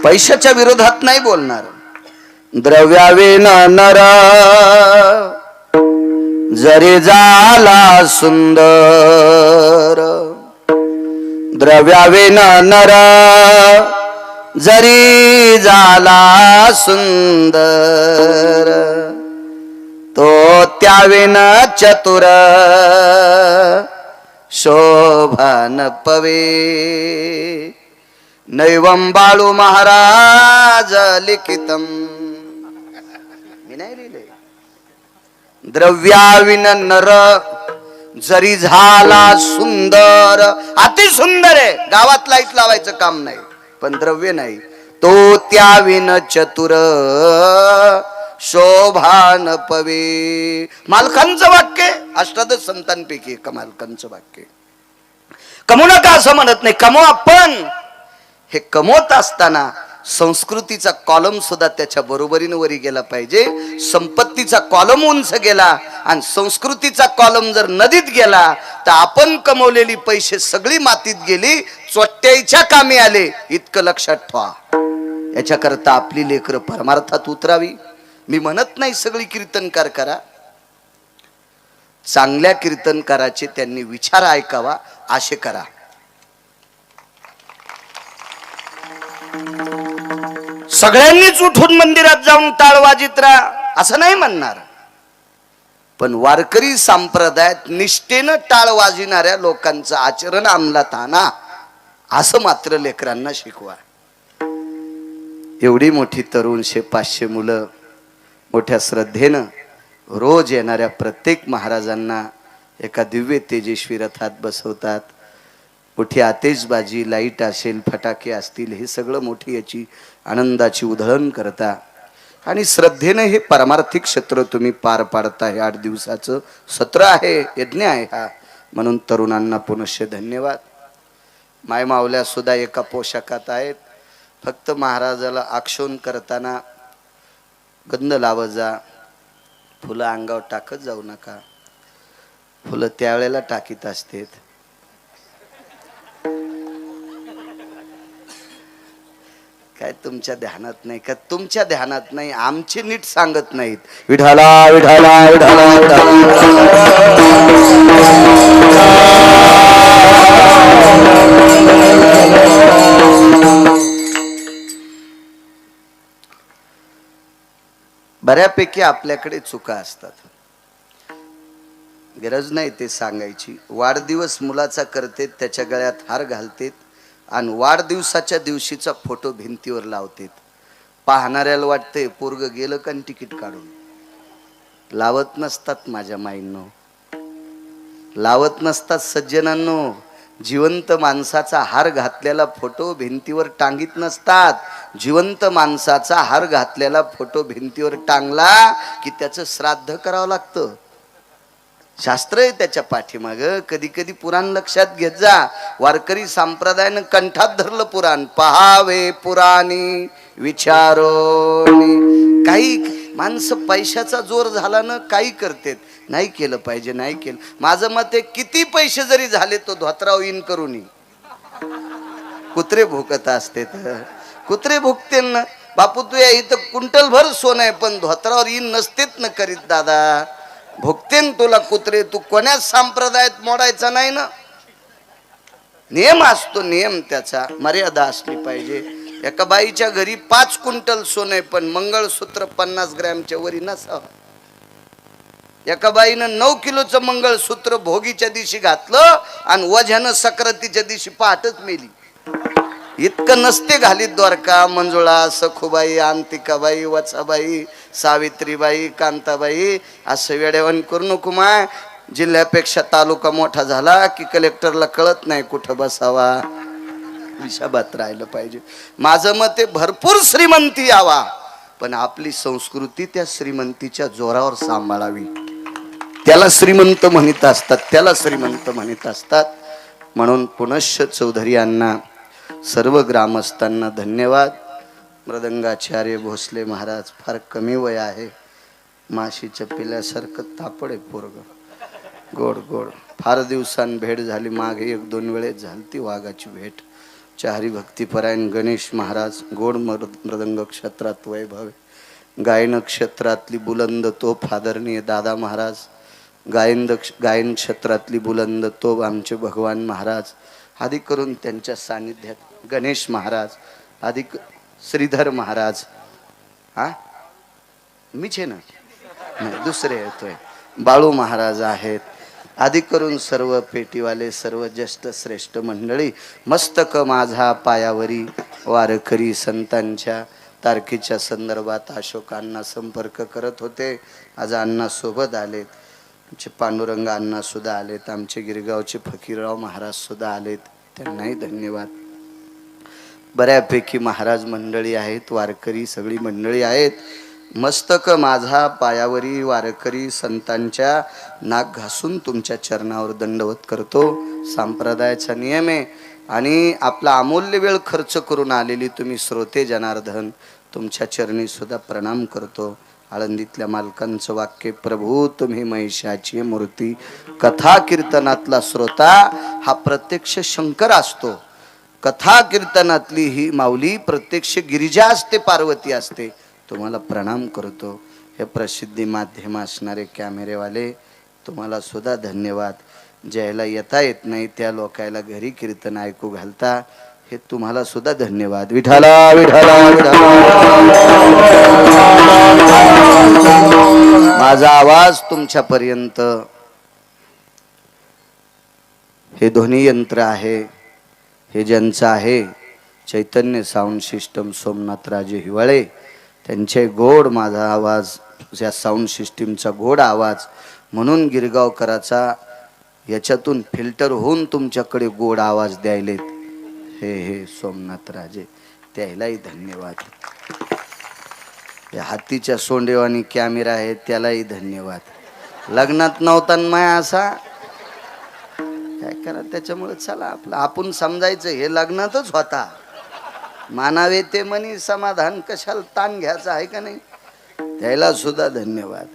पैशाच्या विरोधात नाही बोलणार. द्रव्याविन नर जरी झाला सुंदर, द्रव्याविन नर जरी झाला सुंदर, तो त्याविन चतुर शोभन पवे. नैवं बाळू महाराज लिखितम. मी नाही लिहिले. द्रव्याविन नर जरी झाला सुंदर, अति सुंदर आहे, गावात लाईट लावायचं काम नाही, पण द्रव्य नाही. तो त्याविन चतुर शोभान पवे. मालकांचं वाक्य, अष्टादश संतांपैकी एका मालकांचं वाक्य. कमवू नका असं म्हणत नाही, कमवा, पण हे कमवत असताना संस्कृतीचा कॉलम सुद्धा त्याच्या बरोबरीने वरी गेला पाहिजे. संपत्तीचा कॉलम उंच गेला आणि संस्कृतीचा कॉलम जर नदीत गेला तर आपण कमवलेली पैसे सगळी मातीत गेली, चोट्याच्या कामी आले, इतकं लक्षात ठेवा. याच्याकरता आपली लेकरं परमार्थात उतरावी. मी म्हणत नाही सगळी कीर्तनकार करा, चांगल्या कीर्तनकाराचे त्यांनी विचार ऐकावा असे करा. सगळ्यांनीच उठून मंदिरात जाऊन टाळ वाजित राहा असं नाही म्हणणार, पण वारकरी संप्रदायात निष्ठेनं टाळ वाजविणाऱ्या लोकांचं आचरण अंमलात आणा असं मात्र लेकरांना शिकवा. एवढी मोठी तरुण 500 मुलं मोठ्या श्रद्धेनं रोज येणाऱ्या प्रत्येक महाराजांना एका दिव्य तेजस्वी रथात बसवतात. मोठी आतिषबाजी, लाईट असेल, फटाके असतील, हे सगळं मोठी याची आनंदाची उधळण करता आणि श्रद्धेनं हे परमार्थिक सत्र तुम्ही पार पाडता. हे 8 दिवसाचं सत्र आहे, यज्ञ आहे हा. म्हणून तरुणांना पुनश्च धन्यवाद. मायमावल्या सुद्धा एका पोशाखात आहेत. फक्त महाराजाला आक्षोन करताना गंध लावत जा, फुलं अंगावर टाकत जाऊ नका. फुलं त्यावेळेला टाकीत असतात. काय तुमच्या ध्यानात नाही का? तुमच्या ध्यानात नाही, आमचे नीट सांगत नाहीत. विठाला विठाला विठाला बऱ्यापैकी आपल्याकडे चुका असतात, गरज नाही ते सांगायची. वाढदिवस मुलाचा करते, त्याच्या गळ्यात हार घालतेत आणि वाढदिवसाच्या दिवशीचा फोटो भिंतीवर लावतेत. पाहणाऱ्याला वाटतंय पोरग गेलं का तिकीट काढून. लावत नसतात माझ्या माईंनो, लावत नसतात सज्जनांनो. जिवंत माणसाचा हार घातलेला फोटो भिंतीवर टांगीत नसतात. जिवंत माणसाचा हार घातलेला फोटो भिंतीवर टांगला की त्याचं श्राद्ध करावं लागतं. शास्त्र आहे त्याच्या पाठीमाग. कधी कधी पुराण लक्षात घेत जा. वारकरी संप्रदायानं कंठात धरलं पुराण. पहावे पुराणी विचारोनी. काही माणसं पैशाचा जोर झाला ना काही करतेत. नाही केलं पाहिजे, नाही केलं. माझं मत आहे, किती पैसे जरी झाले तो धोत्राव इन करून कुत्रे भुकत असते. कुत्रे भुकते ना. बापू तू या इथं क्विंटल भर सोनं आहे पण धोत्रावर इन नसतेत ना करीत दादा. भुकतेन तुला कुत्रे. तू कोण्याच संप्रदायात मोडायचा नाही ना. नियम असतो, नियम त्याचा मर्यादा असली पाहिजे. एका बाईच्या घरी 5 क्विंटल सोने पण मंगळसूत्र 50 ग्रॅमच्या वरी नसावं. एका बाईनं 9 किलोचं मंगळसूत्र भोगीच्या दिवशी घातलं आणि वझ्यानं सक्रातीच्या दिवशी पहाटच मेली. इतकं नसते घालीत द्वारका, मंजुळा, सखुबाई, अंतिकाबाई, वत्साबाई, सावित्रीबाई, कांताबाई. असं वेड्यावान करू नको माय. जिल्ह्यापेक्षा तालुका मोठा झाला की कलेक्टरला कळत नाही कुठं बसावा. हिशाबात राहिलं पाहिजे. माझं मत आहे भरपूर श्रीमंती यावा, पण आपली संस्कृती त्या श्रीमंतीच्या जोरावर सांभाळावी. त्याला श्रीमंत म्हणत असतात, त्याला श्रीमंत म्हणत असतात. म्हणून पुनश्च चौधरी यांना, सर्व ग्रामस्थांना धन्यवाद. मृदंगाचार्य भोसले महाराज फार कमी वय आहे. माशीच्या पिल्यासारखं तापड आहे पोरग. गोड गोड. फार दिवसांनी भेट झाली. मागे 1-2 वेळेस झाली ती वाघाची भेट. हरिभक्तीपरायण गणेश महाराज, गोड मृदंग क्षेत्रात वैभव, गायन क्षेत्रातली बुलंद तोफ आदरणीय दादा महाराज, गायन क्षेत्रातली बुलंद तोफ आमचे भगवान महाराज, आदी करून त्यांच्या सानिध्यात गणेश महाराज, आदी श्रीधर महाराज, हा मीच आहे ना, नाही दुसरे येतोय, बाळू महाराज आहेत, आदी करून सर्व पेटीवाले, सर्व ज्येष्ठ श्रेष्ठ मंडळी, मस्तक माझा पायावरी वारकरी संतांच्या तारखेच्या संदर्भात अशोकांना संपर्क करत होते. आज अण्णा सोबत आलेत, आमचे पांडुरंग अण्णा सुद्धा आलेत, आमचे गिरगावचे फकीरराव महाराज सुद्धा आलेत, त्यांनाही धन्यवाद. बऱ्यापैकी महाराज मंडळी आहेत, वारकरी सगळी मंडळी आहेत. मस्तक माझा पायावरी वारकरी संतांच्या नाक घासून तुमच्या चरणावर दंडवत करतो. संप्रदायाचा नियम आहे आणि आपला अमूल्य वेळ खर्च करून आलेली तुम्ही श्रोते जनार्दन, तुमच्या चरणी सुद्धा प्रणाम करतो. आळंदीतल्या मालकांचं वाक्य, प्रभू तुम्ही महिषाची मूर्ती. कथा कीर्तनातला श्रोता हा प्रत्यक्ष शंकर असतो. कथा कीर्तनातली ही माऊली प्रत्यक्ष गिरिजा असते, पार्वती असते. तुम्हाला प्रणाम करतो. हे प्रसिद्धी माध्यम असणारे कॅमेरेवाले, तुम्हाला सुद्धा धन्यवाद. ज्याला येता येत नाही त्या लोकायला घरी कीर्तन ऐकू घालता, हे तुम्हाला सुद्धा धन्यवाद. विठाला विठाला विठाला. माझा आवाज तुमच्यापर्यंत, हे ध्वनी यंत्र आहे, हे ज्यांचं आहे चैतन्य साऊंड सिस्टम सोमनाथराजे हिवाळे, त्यांचे गोड माझा आवाज, या साऊंड सिस्टीमचा गोड आवाज म्हणून गिरगावकराचा याच्यातून फिल्टर होऊन तुमच्याकडे गोड आवाज द्यायलेत. हे सोमनाथराजे, त्यालाही धन्यवाद. या हातीच्या सोंडेवानी कॅमेरा आहे, त्यालाही धन्यवाद. लग्नात नव्हता माया असा काय करा, त्याच्यामुळे चला आपलं आपण समजायचं हे लग्नातच होता. मानावे ते मनी समाधान, कशाला ताण घ्यायचा आहे का नाही, त्याला सुद्धा धन्यवाद.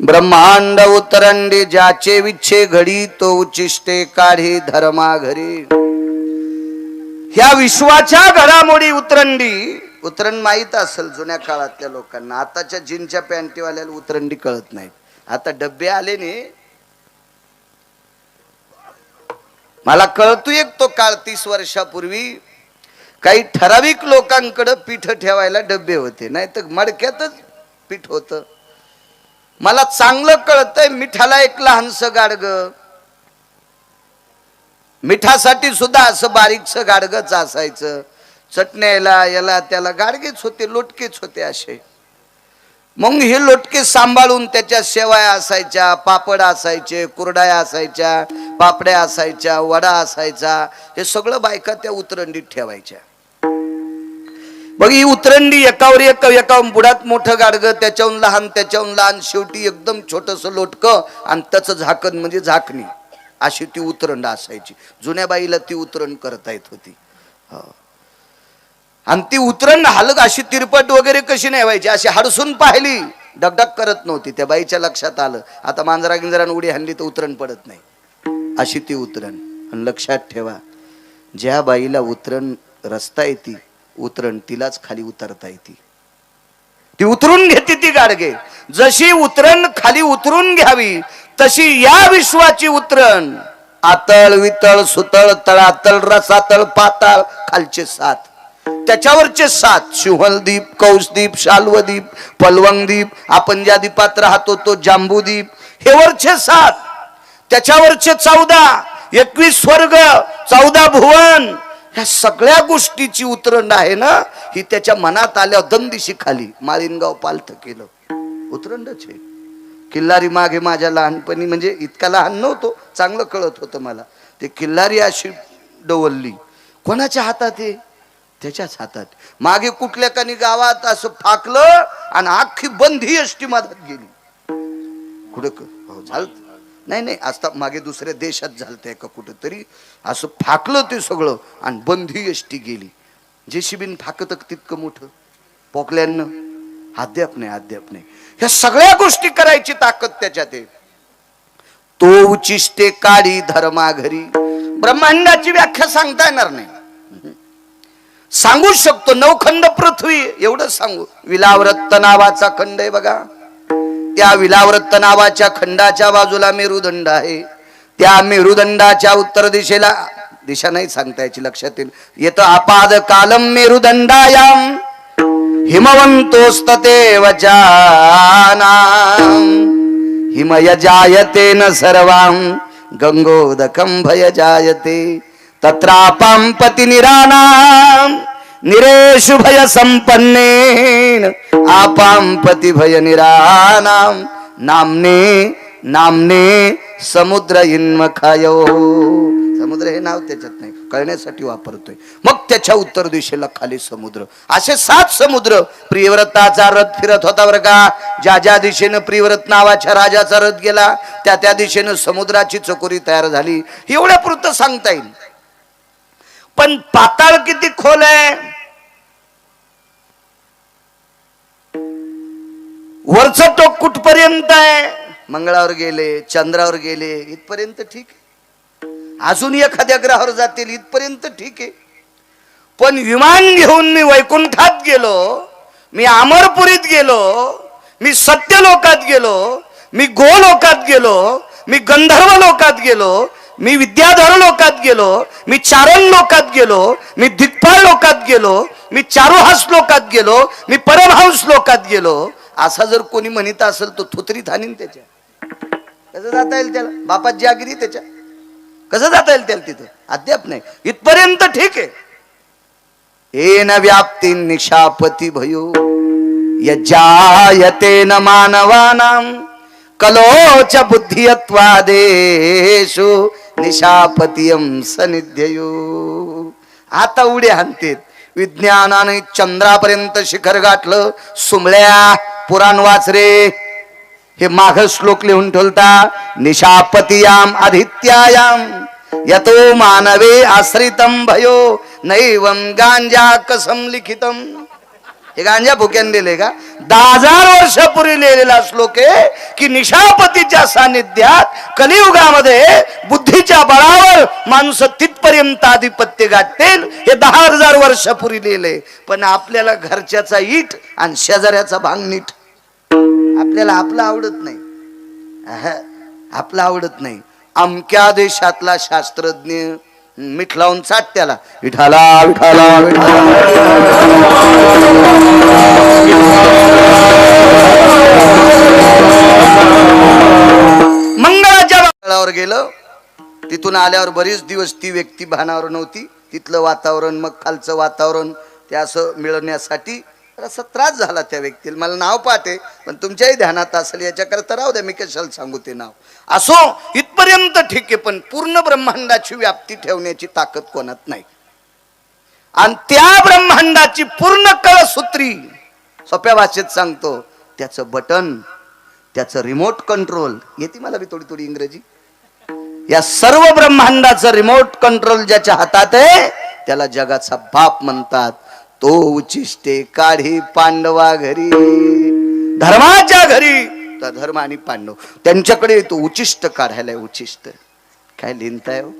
ब्रह्मांड उतरंडी ज्याचे विच्छे घडी, तो उचिष्टे काढी धर्मा घरी. ह्या विश्वाच्या घडामोडी उतरण माहीत असेल जुन्या काळातल्या लोकांना. आताच्या जीनच्या पॅन्टीवाल्याला उतरंडी कळत नाहीत. आता डब्बे आले ने, मला कळतो एक तो काळ 30 वर्षापूर्वी काही ठराविक लोकांकडे पीठ ठेवायला डब्बे होते, नाही तर मडक्यातच पीठ होतं. मला चांगलं कळतंय मिठाला एक लहानसं गाडगं, मिठासाठी सुद्धा असं बारीकसं गाडगंच असायचं. चटण्याला याला त्याला गाडगेच होते, लोटकेच होते असे. मग हे लोटके सांभाळून त्याच्या शेवाया असायच्या, पापड असायचे, कुरड्या असायच्या, पापड्या असायच्या, वडा असायचा. हे सगळं बायका त्या उतरंडीत ठेवायच्या. बघ ही उतरंडी एकावर एका बुडात मोठं गाडगं, त्याच्याहून लहान, शेवटी एकदम छोटस लोटकं आणि त्याचं झाकण म्हणजे झाकणी, अशी ती उतरंड असायची. जुन्या बाईला ती उतरण करता येत होती. आणि ती उतरण हलक अशी तिरपट वगैरे कशी नाही व्हायची, अशी हडसून पाहिली डगडग करत नव्हती. त्या बाईच्या लक्षात आलं आता मांजरा गिंजरान उडी हाणली तर उतरण पडत नाही, अशी ती उतरण. आणि लक्षात ठेवा, ज्या बाईला उतरण रस्ता येते, उतरण तिलाच खाली उतरता येते. ती उतरून घेते ती गाडगे. जशी उतरण खाली उतरून घ्यावी तशी या विश्वाची उतरण आतळ वितळ सुतळ तळातळ रसातळ पाताळ, खालचे 7, त्याच्यावरचे 7, शिवहलदीप, कौशदीप, शाल्वदीप, पलवंगदीप, आपण ज्या दीपात राहतो तो जांबूदीप, हे वरचे 7, त्याच्यावरचे 14, 21 स्वर्ग, 14 भुवन. ह्या सगळ्या गोष्टीची उतरण आहे ना, ही त्याच्या मनात आल्या दंदिशी खाली माळीनगाव पालथ केलं. उतरंडच आहे. किल्लारी मागे माझ्या लहानपणी, म्हणजे इतका लहान नव्हतो, चांगलं कळत होतं मला. ते किल्लारी अशी डवलली, कोणाच्या हातात आहे, त्याच्याच हातात. मागे कुठल्या कानी गावात असं फाकलं आणि अख्खी बंधी एसटी मधात गेली. कुठं झालं नाही आता मागे दुसऱ्या देशात झालतंय का कुठंतरी, असं फाकलं ते सगळं आणि बंधी एसटी गेली. जेसीबीन फाकत तितकं मोठं पोकल्यानं अद्याप नाही. ह्या सगळ्या गोष्टी करायची ताकद त्याच्यात आहे. तो उचिष्टे काढी धर्मा घरी. ब्रह्मांडाची व्याख्या सांगता येणार नाही. सांगू शकतो. 9 खंड पृथ्वी एवढं सांगू. विलावृत्त नावाचा खंड आहे बघा, त्या विलावृत्त नावाच्या खंडाच्या बाजूला मेरुदंड आहे. त्या मेरुदंडाच्या उत्तर दिशेला, दिशा नाही सांगता याची, लक्षात येईल, येतं आपाद कालम मेरुदंडायाम हिमवंतोस्ततेव जानाम हिमय जायते न सर्वां गंगोदकं भय जायते तत्रापां पति निरानाम निरेषु भय संपन्नेन आपां पति भय निरानाम नामने नामने समुद्र इन्मखायो. समुद्र हे नाव त्याच्यात नाही, कळण्यासाठी वापरतोय. मग त्याच्या उत्तर दिशेला खाली समुद्र. असे 7 समुद्र. प्रियव्रताचा रथ फिरत होता बरं का. ज्या ज्या दिशेनं प्रियव्रत नावाच्या राजाचा रथ गेला त्या त्या दिशेनं समुद्राची चकोरी तयार झाली. एवढ्या पुरतं सांगता येईल. पण पाताळ किती खोल आहे, वरचं टोक कुठपर्यंत आहे. मंगळावर गेले, चंद्रावर गेले इथपर्यंत ठीक आहे. अजून एखाद्या ग्रहावर जातील इथपर्यंत ठीक आहे. पण विमान घेऊन मी वैकुंठात गेलो, मी अमरपुरीत गेलो, मी सत्यलोकात गेलो, मी गोलोकात गेलो, मी गंधर्व लोकात गेलो, मी विद्याधर लोकात गेलो, मी चारण लोकात गेलो, मी दिग्पाळ लोकात गेलो, मी चारुहास लोकात गेलो, मी परमहंस लोकात गेलो. असा जर कोणी म्हणत असेल तो थुतरीत हाणीन त्याच्या. कसं जाता येईल त्याला? बापात जागिरी त्याच्या, कसं जाता येईल त्याला तिथं? अद्याप नाही. इथपर्यंत ठीक आहे. येन व्याप्ती निशापती भयो यजायते न मानवानां कलोच बुद्धियत्वादेषु निशापतियं सनिध्ययो. आता उड्या हाणतेत. विज्ञानाने चंद्रापर्यंत शिखर गाठलं. सुमळ्या पुराण वाच रे. हे माघ श्लोक लिहून ठेवता. निशापतियाम आदित्यायाम यतो मानवे आश्रितम भयो नैवम गांजा कसम लिखितम. हे गांजा भुक्यान दिले का? 10,000 वर्षापूर्वी लिहिलेला श्लोक आहे की निशापतीच्या सानिध्यात कलियुगामध्ये बुद्धीच्या बळावर माणूस तिथपर्यंत आधिपत्य गाठतील. हे 10,000 वर्षापूर्वी लिहिले. पण आपल्याला घरच्याचा इट आणि शेजाऱ्याचा भांग नीट. आपल्याला आपलं आवडत नाही. आपलं आवडत नाही. अमक्या देशातला शास्त्रज्ञ मीठ लावून चाट त्याला विठाला विठाला विठाला. मंगळाच्या मंगळावर गेलं. तिथून आल्यावर बरेच दिवस ती व्यक्ती भानावर नव्हती. तिथलं वातावरण मग खालचं वातावरण ते असं मिळवण्यासाठी असा त्रास झाला त्या व्यक्तीला. मला नाव पाहते पण तुमच्याही ध्यानात असेल याच्याकरता राहू द्या, मी कशाला सांगू ते नाव. असो इथपर्यंत ठीक आहे. पण पूर्ण ब्रह्मांडाची व्याप्ती ठेवण्याची ताकद कोणात नाही. आणि त्या ब्रह्मांडाची पूर्ण कळसूत्री सोप्या भाषेत सांगतो, त्याचं बटन, त्याचं रिमोट कंट्रोल येते मला बी थोडी थोडी इंग्रजी. या सर्व ब्रह्मांडाचं रिमोट कंट्रोल ज्याच्या हातात आहे त्याला जगाचा बाप म्हणतात. तो उचिष्टे काढी पांडवा घरी. धर्माच्या घरी तर धर्म आणि पांडव त्यांच्याकडे तो उचिष्ट काढायला. उचिष्ट काय लिहिताय हो?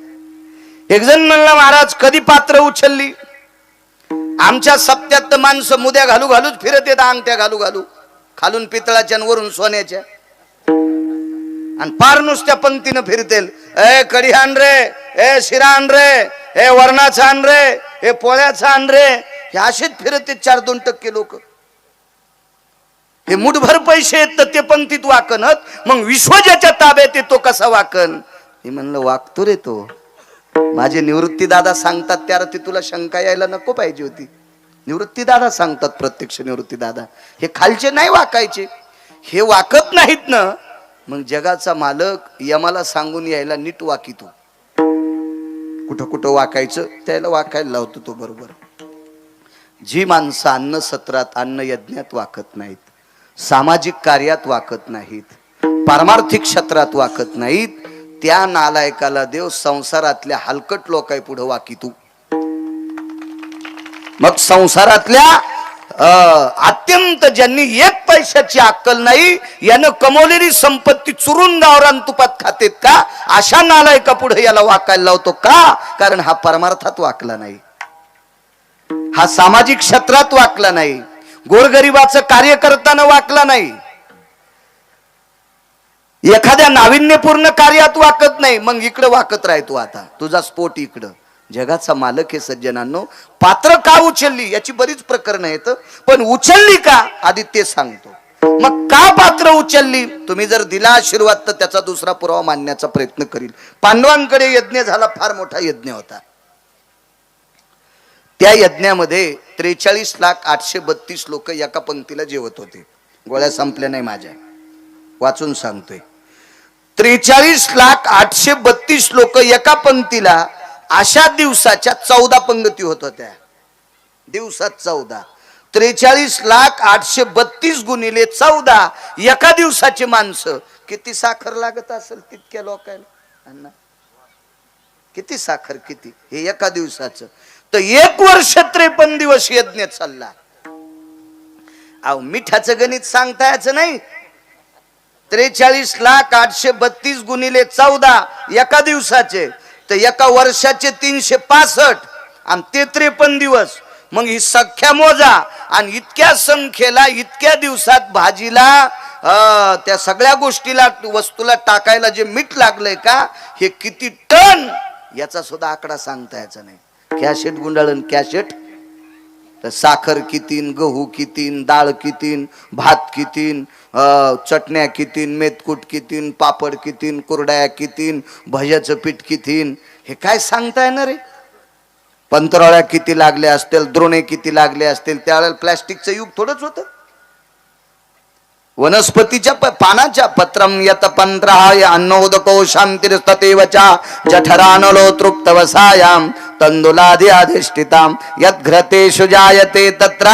एक जण म्हणला महाराज कधी पात्र उचलली? आमच्या सप्त्यात माणसं मुद्या घालू घालूच फिरत येत, अंगठ्या घालू घालू, खालून पितळाच्या वरून सोन्याच्या, आणि पार नुसत्या पंक्तीनं फिरतेल. ए कढी आण रे, ए शिरा आण रे, ए वरणाचा आण रे, ए पोळ्याचा आण रे. हे असेच फिरते 4-2% लोक. हे मुठभर पैसे आहेत तर ते पंक्तीत वाकनत. मग विश्व ज्याच्या ताब्यात येतो कसा वाकन? हे म्हणलं वागतो रे तो. माझे निवृत्ती दादा सांगतात त्यावरती तुला शंका यायला नको पाहिजे होती. निवृत्ती दादा सांगतात, प्रत्यक्ष निवृत्ती दादा. हे खालचे नाही वाकायचे, हे वाकत नाहीत ना. मग जगाचा मालक यमाला सांगून यायला नीट वाकितो. कुठं कुठं वाकायचं त्याला वाकायला लावतो तो बरोबर. जी माणसं अन्न सत्रात, अन्न यज्ञात वाकत नाहीत, सामाजिक कार्यात वाकत नाहीत, पारमार्थिक क्षेत्रात वाकत नाहीत, त्या नालायकाला देव संसारातल्या हलकट लोकाय पुढे वाकितू. मग संसारातल्या अत्यंत ज्यांनी 1 पैशाची अक्कल नाही, यानं कमवलेली संपत्ती चुरून गावरान तुपात खातेत का, अशा नालायका पुढे याला वाकायला लावतो का? कारण हा परमार्थात वाकला नाही. हा सामाजिक क्षेत्रात वाकला नाही, गोरगरिबाचं कार्य करताना वाकला नाही, एखाद्या नाविन्यपूर्ण कार्यात वाकत नाही, मग इकडे वाकत राहतो. आता तुझा स्पोर्ट इकडं. जगाचा मालक हे सज्जनांनो. पात्र का उचलली याची बरीच प्रकरण आहेत, पण उचलली का आधी ते सांगतो. मग का पात्र उचलली? तुम्ही जर दिला आशीर्वाद तर त्याचा दुसरा पुरावा मांडण्याचा प्रयत्न करील. पांडवांकडे यज्ञ झाला, फार मोठा यज्ञ होता. त्या यज्ञामध्ये 43,832 लोक एका पंक्तीला जेवत होते. गोळ्या संपल्या नाही माझ्या, वाचून सांगतोय. 43,832 लोक एका पंक्तीला. अशा दिवसाच्या 14 पंगती होत होत्या. दिवसात 14. 43,832 गुणिले 14 एका दिवसाची माणसं. किती साखर लागत असेल तितक्या लोकांना? किती साखर, किती हे एका दिवसाचं. तर 1 वर्ष 53 दिवस यज्ञ चालला. अहो मिठाचं गणित सांगता याचं नाही. 43,832 गुणिले 14 एका दिवसाचे, तर एका वर्षाचे 365 आणि ते 53 दिवस. मग ही संख्या मोजा. आणि इतक्या संख्येला इतक्या दिवसात भाजीला त्या सगळ्या गोष्टीला वस्तूला टाकायला जे मीठ लागलंय का, हे किती टन याचा सुद्धा आकडा सांगता याचा नाही. कॅशेट गुंडाळण कॅशेट. तर साखर कितीन, गहू कितीन, डाळ कितीन, भात कितीन, चटण्या कितीन, मेथकूट कितीन, पापड कितीन, कुरड्या कितीन, भज्याचं पीठ कितीन, हे काय सांगता येणार रे? पंतरवळ्या किती लागल्या असतील, द्रोणे किती लागले असतील. त्यावेळेला प्लॅस्टिकचं युग थोडंच होतं. वनस्पतीच्या पानाच्या पत्रम यत पंत्राय अन्नोदको शांतिरस्ततेवचा जठरानलो तृप्तवसायाम तंदुलादि अधिष्ठिताम यद्घ्रतेषु जायते तत्र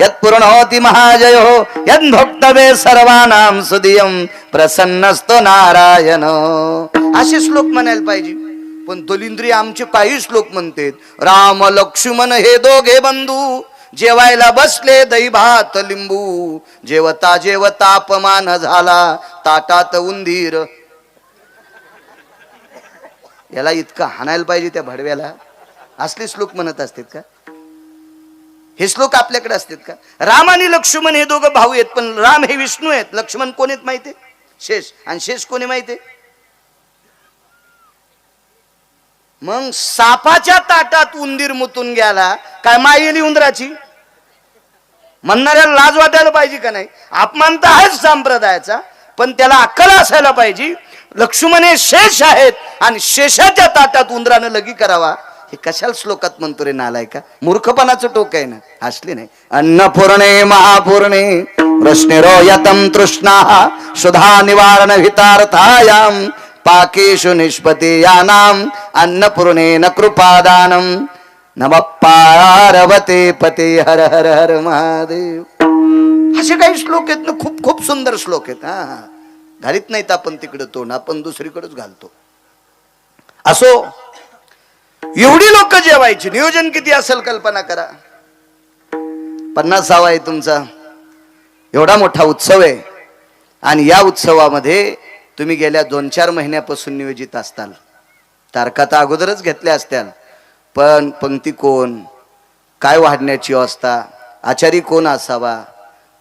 यत्पूर्णोति महाजयो यद्भोक्तवे सर्वानां सुदियं प्रसन्नस्तो नारायण. असे श्लोक म्हणायला पाहिजे. पण दलिंद्री आमचे काही श्लोक म्हणतात. राम लक्ष्मण हे दोघे बंधू जेवायला बसले दही भात लिंबू, जेवता जेवता अपमान झाला ताटात उंदीर. याला इतकं हाणायला पाहिजे त्या भडव्याला. असले श्लोक म्हणत असतात का? हे श्लोक आपल्याकडे असतात का? राम आणि लक्ष्मण हे दोघं भाऊ आहेत, पण राम हे विष्णू आहेत, लक्ष्मण कोण आहेत माहितीये? शेष. आणि शेष कोणी माहितीये? मग सापाच्या ताटात उंदीर मुतून गेला, काय मायेली उंदराची? म्हणणाऱ्याला लाज वाटायला पाहिजे का नाही? अपमान तर आहेच संप्रदायाचा, पण त्याला अक्कल असायला पाहिजे. लक्ष्मण हे शेष आहेत आणि शेषाच्या ताटात उंदरानं लगी करावा, हे कशाला श्लोकात म्हणतो रे नालायका? मूर्खपणाचं टोक आहे ना. हसली नाही. अन्नपूर्णे महापूर्णे रश्निरो यतम तृष्णा सुधा निवारण हितार्थायाम पाकेषु निष्पतेयानाम अन्नपूर्णेन कृपादानम नमः पार्वते पते हर हर हर महादेव. असे काही श्लोक आहेत ना, खूप खूप सुंदर श्लोक आहेत. हा घालीत नाहीत आपण तिकडे तोंड, आपण दुसरीकडेच घालतो. असो, एवढी लोक जेवायची. नियोजन किती असेल कल्पना करा. 50वा आहे तुमचा. एवढा मोठा उत्सव आहे. आणि या उत्सवामध्ये तुम्ही गेल्या 2-4 महिन्यापासून नियोजित असताल. तारखा तर अगोदरच घेतल्या असत्याल, पण पंक्ती कोण, काय वाढण्याची अवस्था, आचारी कोण असावा,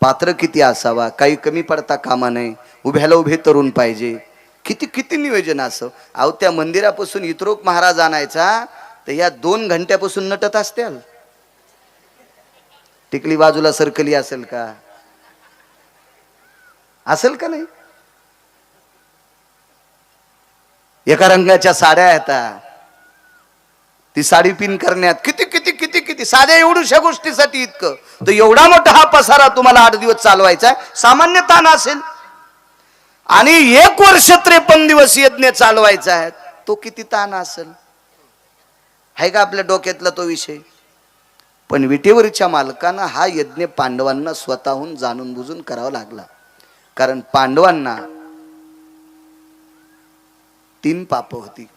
पात्र किती असावा, काही कमी पडता कामा नये, उभ्याला उभे तरुण पाहिजे, किती किती नियोजन असं. अहो त्या मंदिरापासून इत्रोक महाराज आणायचा तर या 2 घंट्यापासून नटत असत्याल. टिकली बाजूला सरकली असेल का? असेल का नाही? एका रंगाच्या साड्या येतात, ती साडी पिन करण्यात किती किती किती किती साध्या एवढ्याशा गोष्टीसाठी इतकं. तर एवढा मोठा हा पसारा तुम्हाला 8 दिवस चालवायचा, सामान्य ताण असेल. आणि 1 वर्ष 53 दिवस यज्ञ चालवायचा आहे, तो किती ताण असेल? आहे का आपल्या डोक्यातला तो विषय? पण विटेवरच्या मालकांना हा यज्ञ पांडवांना स्वतःहून जाणून बुजून करावा लागला. कारण पांडवांना 3 पाप होती.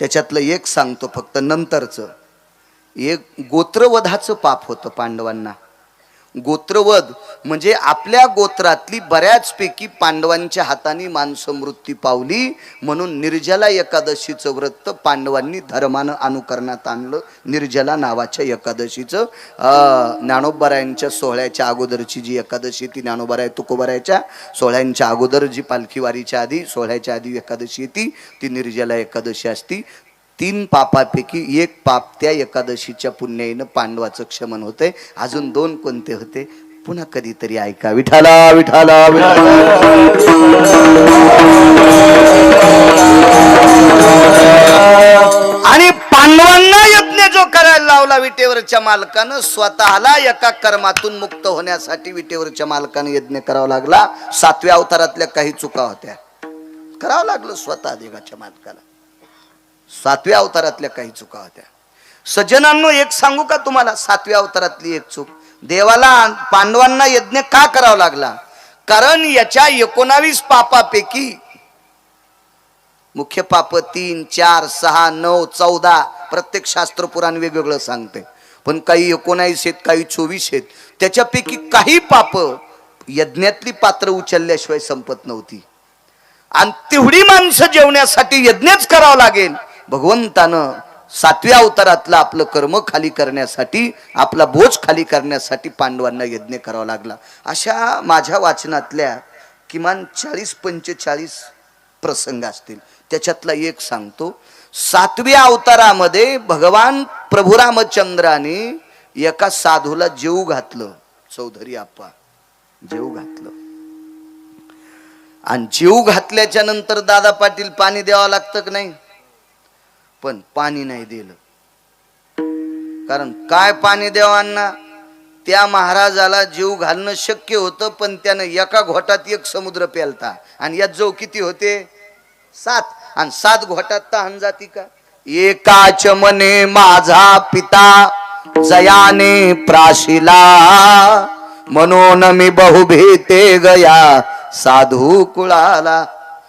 त्याच्यातलं एक सांगतो फक्त नंतरचं. एक गोत्रवधाचं पाप होतं पांडवांना. गोत्रवध म्हणजे आपल्या गोत्रातली बऱ्याचपैकी पांडवांच्या हाताने माणसं मृत्यू पावली, म्हणून निर्जला एकादशीचं व्रत पांडवांनी धर्मानं अनुकरणात आणलं. निर्जला नावाच्या एकादशीचं ज्ञानोबारायांच्या सोहळ्याच्या अगोदरची जी एकादशी, ती ज्ञानोबाराय तुकोबारायच्या सोहळ्यांच्या अगोदर जी पालखी वारीच्या आधी सोहळ्याच्या आधी एकादशी येते, ती निर्जला एकादशी असती. 3 पापापैकी 1 पाप त्या एकादशीच्या पुण्याईनं पांडवाचं क्षमन होते. अजून 2 कोणते होते पुन्हा कधीतरी ऐका. विठाला विठाला आणि पांडवांना यज्ञ जो करायला लावला विटेवरच्या मालकानं, स्वतःला एका कर्मातून मुक्त होण्यासाठी विटेवरच्या मालकानं यज्ञ करावा लागला. 7व्या अवतारातल्या काही चुका होत्या, करावं लागलं स्वतः देवाच्या मालकाला. 7व्या अवतारातल्या काही चुका होत्या. सज्जनांनो, एक सांगू का तुम्हाला, 7व्या अवतारातली एक चूक. देवाला पांडवांना यज्ञ का करावा लागला? कारण याच्या 19 पापापैकी मुख्य पाप 3, 4, 6, 9, 14 प्रत्येक शास्त्र पुराण वेगवेगळं सांगते, पण काही 19 आहेत, काही 24 आहेत. त्याच्यापैकी काही पाप यज्ञातली पात्र उचलल्याशिवाय संपत नव्हती. आणि तेवढी माणसं जेवण्यासाठी यज्ञच करावा लागेल. भगवंतानं 7व्या अवतारातलं आपलं कर्म खाली करण्यासाठी, आपला बोज खाली करण्यासाठी पांडवांना यज्ञ करावा लागला. अशा माझ्या वाचनातल्या किमान 40-45 प्रसंग असतील. त्याच्यातला एक सांगतो. 7व्या अवतारामध्ये भगवान प्रभू रामचंद्राने एका साधूला जेवू घातलं. चौधरी आप्पा जेवू घातलं. आणि जीव घातल्याच्या नंतर दादा पाटील पाणी द्यावं लागतं की नाही? पण पाणी नाही दिलं. कारण काय पाणी द्यावांना? त्या महाराजाला जीव घालणं शक्य होतं, पण त्यानं एका घोटात 1 समुद्र प्यालता. आणि यात जो किती होते? 7. आणि 7 घोटात तहान जाती का? एकाच मने माझा पिता जयाने प्राशिला, म्हणून मी बहुभीते गया साधू कुळाला.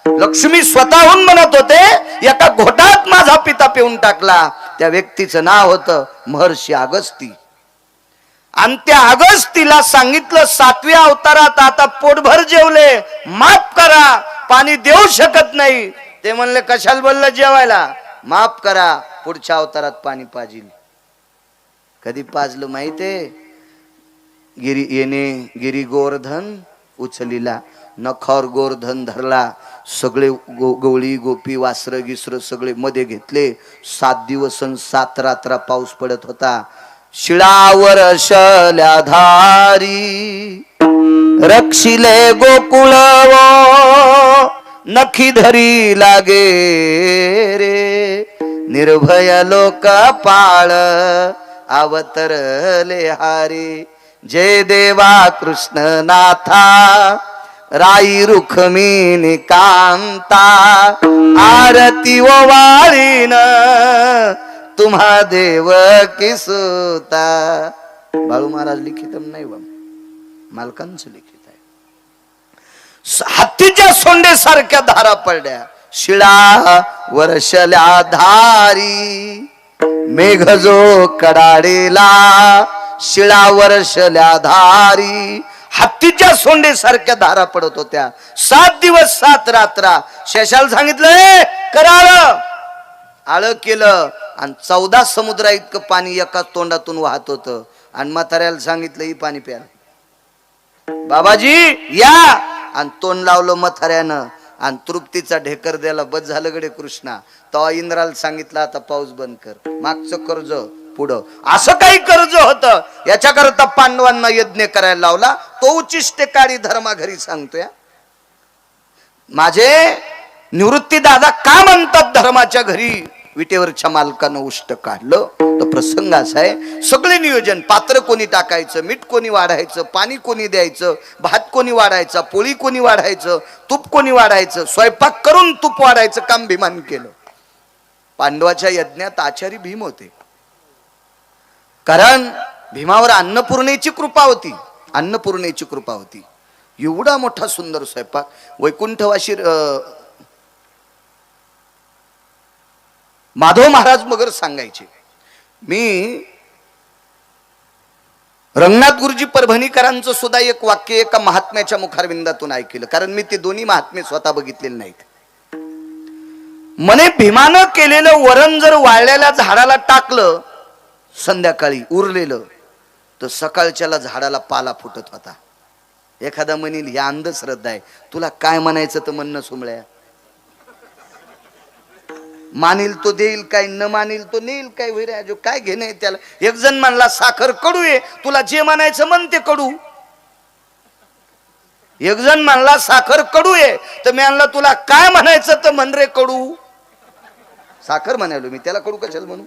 लक्ष्मी स्वतःहून म्हणत होते, एका घोटात माझा पिता पिऊन टाकला. त्या व्यक्तीचं नाव होतं महर्षी अगस्ती. आणि त्या अगस्तीला सांगितलं 7व्या अवतारात आता पोटभर जेवले, माफ करा, पाणी देऊ शकत नाही. ते म्हणले कशाला बोललं जेवायला? माफ करा, पुढच्या अवतारात पाणी पाजील. कधी पाजलं माहितीये? गिरी गोवर्धन उचलीला, नखावर गोवर्धन धरला, सगळे गवळी गोपी वासर गिसर सगळे मध्ये घेतले. 7 दिवस 7 रात्र पाऊस पडत होता. शिळावर शल्या धारी रक्षिले गोकुळ नखी धरी लागे रे, निर्भय लोक पाळ अवतरले हारी. जय देवा कृष्ण नाथा राई रुखमिनी कांता, आरती ओवाळीन तुम्हा देव किसुता. बाळू महाराज लिखित नाही बा, मालकांचं लिखित आहे. हत्तीच्या सोंडे सारख्या धारा पडल्या. शिळा वर्षल्या धारी मेघ जो कडाडेला, शिळा वर्षल्या धारी हत्तीच्या सोंडे सारख्या धारा पडत होत्या. 7 दिवस 7 रात्र. शेषाला सांगितलं कराळ, आळ केलं. आणि 14 समुद्रा इतकं पाणी एका तोंडातून वाहत होतं. आणि म्हाताऱ्याला सांगितलं ही पाणी प्या बाबाजी या. आणि तोंड लावलं म्हाताऱ्यानं आणि तृप्तीचा ढेकर द्यायला. बस झालं गडे कृष्णा. तेव्हा इंद्राला सांगितलं आता पाऊस बंद कर, मागचं कर्ज पुढं. असं काही कर्ज होतं. याच्याकरता पांडवांना यज्ञ करायला लावला. तो उच्चिष्टकारी धर्मा घरी सांगतोय. माझे निवृत्ती दादा का म्हणतात धर्माच्या घरी विटेवरच्या मालकानं उष्ट काढलं? तो प्रसंग असा आहे, सगळे नियोजन, पात्र कोणी टाकायचं, मीठ कोणी वाढायचं, पाणी कोणी द्यायचं, भात कोणी वाढायचा, पोळी कोणी वाढायचं, तूप कोणी वाढायचं, स्वयंपाक करून तूप वाढायचं काम भीमानं केलं. पांडवाच्या यज्ञात आचारी भीम होते. कारण भीमावर अन्नपूर्णेची कृपा होती. अन्नपूर्णेची कृपा होती. एवढा मोठा सुंदर स्वयंपाक. वैकुंठवासी माधव महाराज मगर सांगायचे, मी रंगनाथ गुरुजी परभणीकरांचं सुद्धा एक वाक्य एका महात्म्याच्या मुखारविंदातून ऐकलं, कारण मी ते दोन्ही महात्मे स्वतः बघितलेले नाहीत. म्हणे भीमानं केलेलं वरण जर वाळलेल्या झाडाला टाकलं संध्याकाळी उरलेलं, तर सकाळच्याला झाडाला पाला फुटत होता. एखादा म्हणील या अंधश्रद्धा आहे, तुला काय म्हणायचं तर म्हणणं सुमळ्या. मानील तो देईल काय, न मानील तो नेईल काय, वैराजो काय घेणे त्याला. एक जण म्हणला साखर कडू आहे, तुला जे म्हणायचं म्हण ते कडू. एक जण म्हणला साखर कडू आहे, तर मी म्हणला तुला काय म्हणायचं तर म्हण रे कडू. साखर म्हणालो मी, त्याला कडू कशाला म्हणू.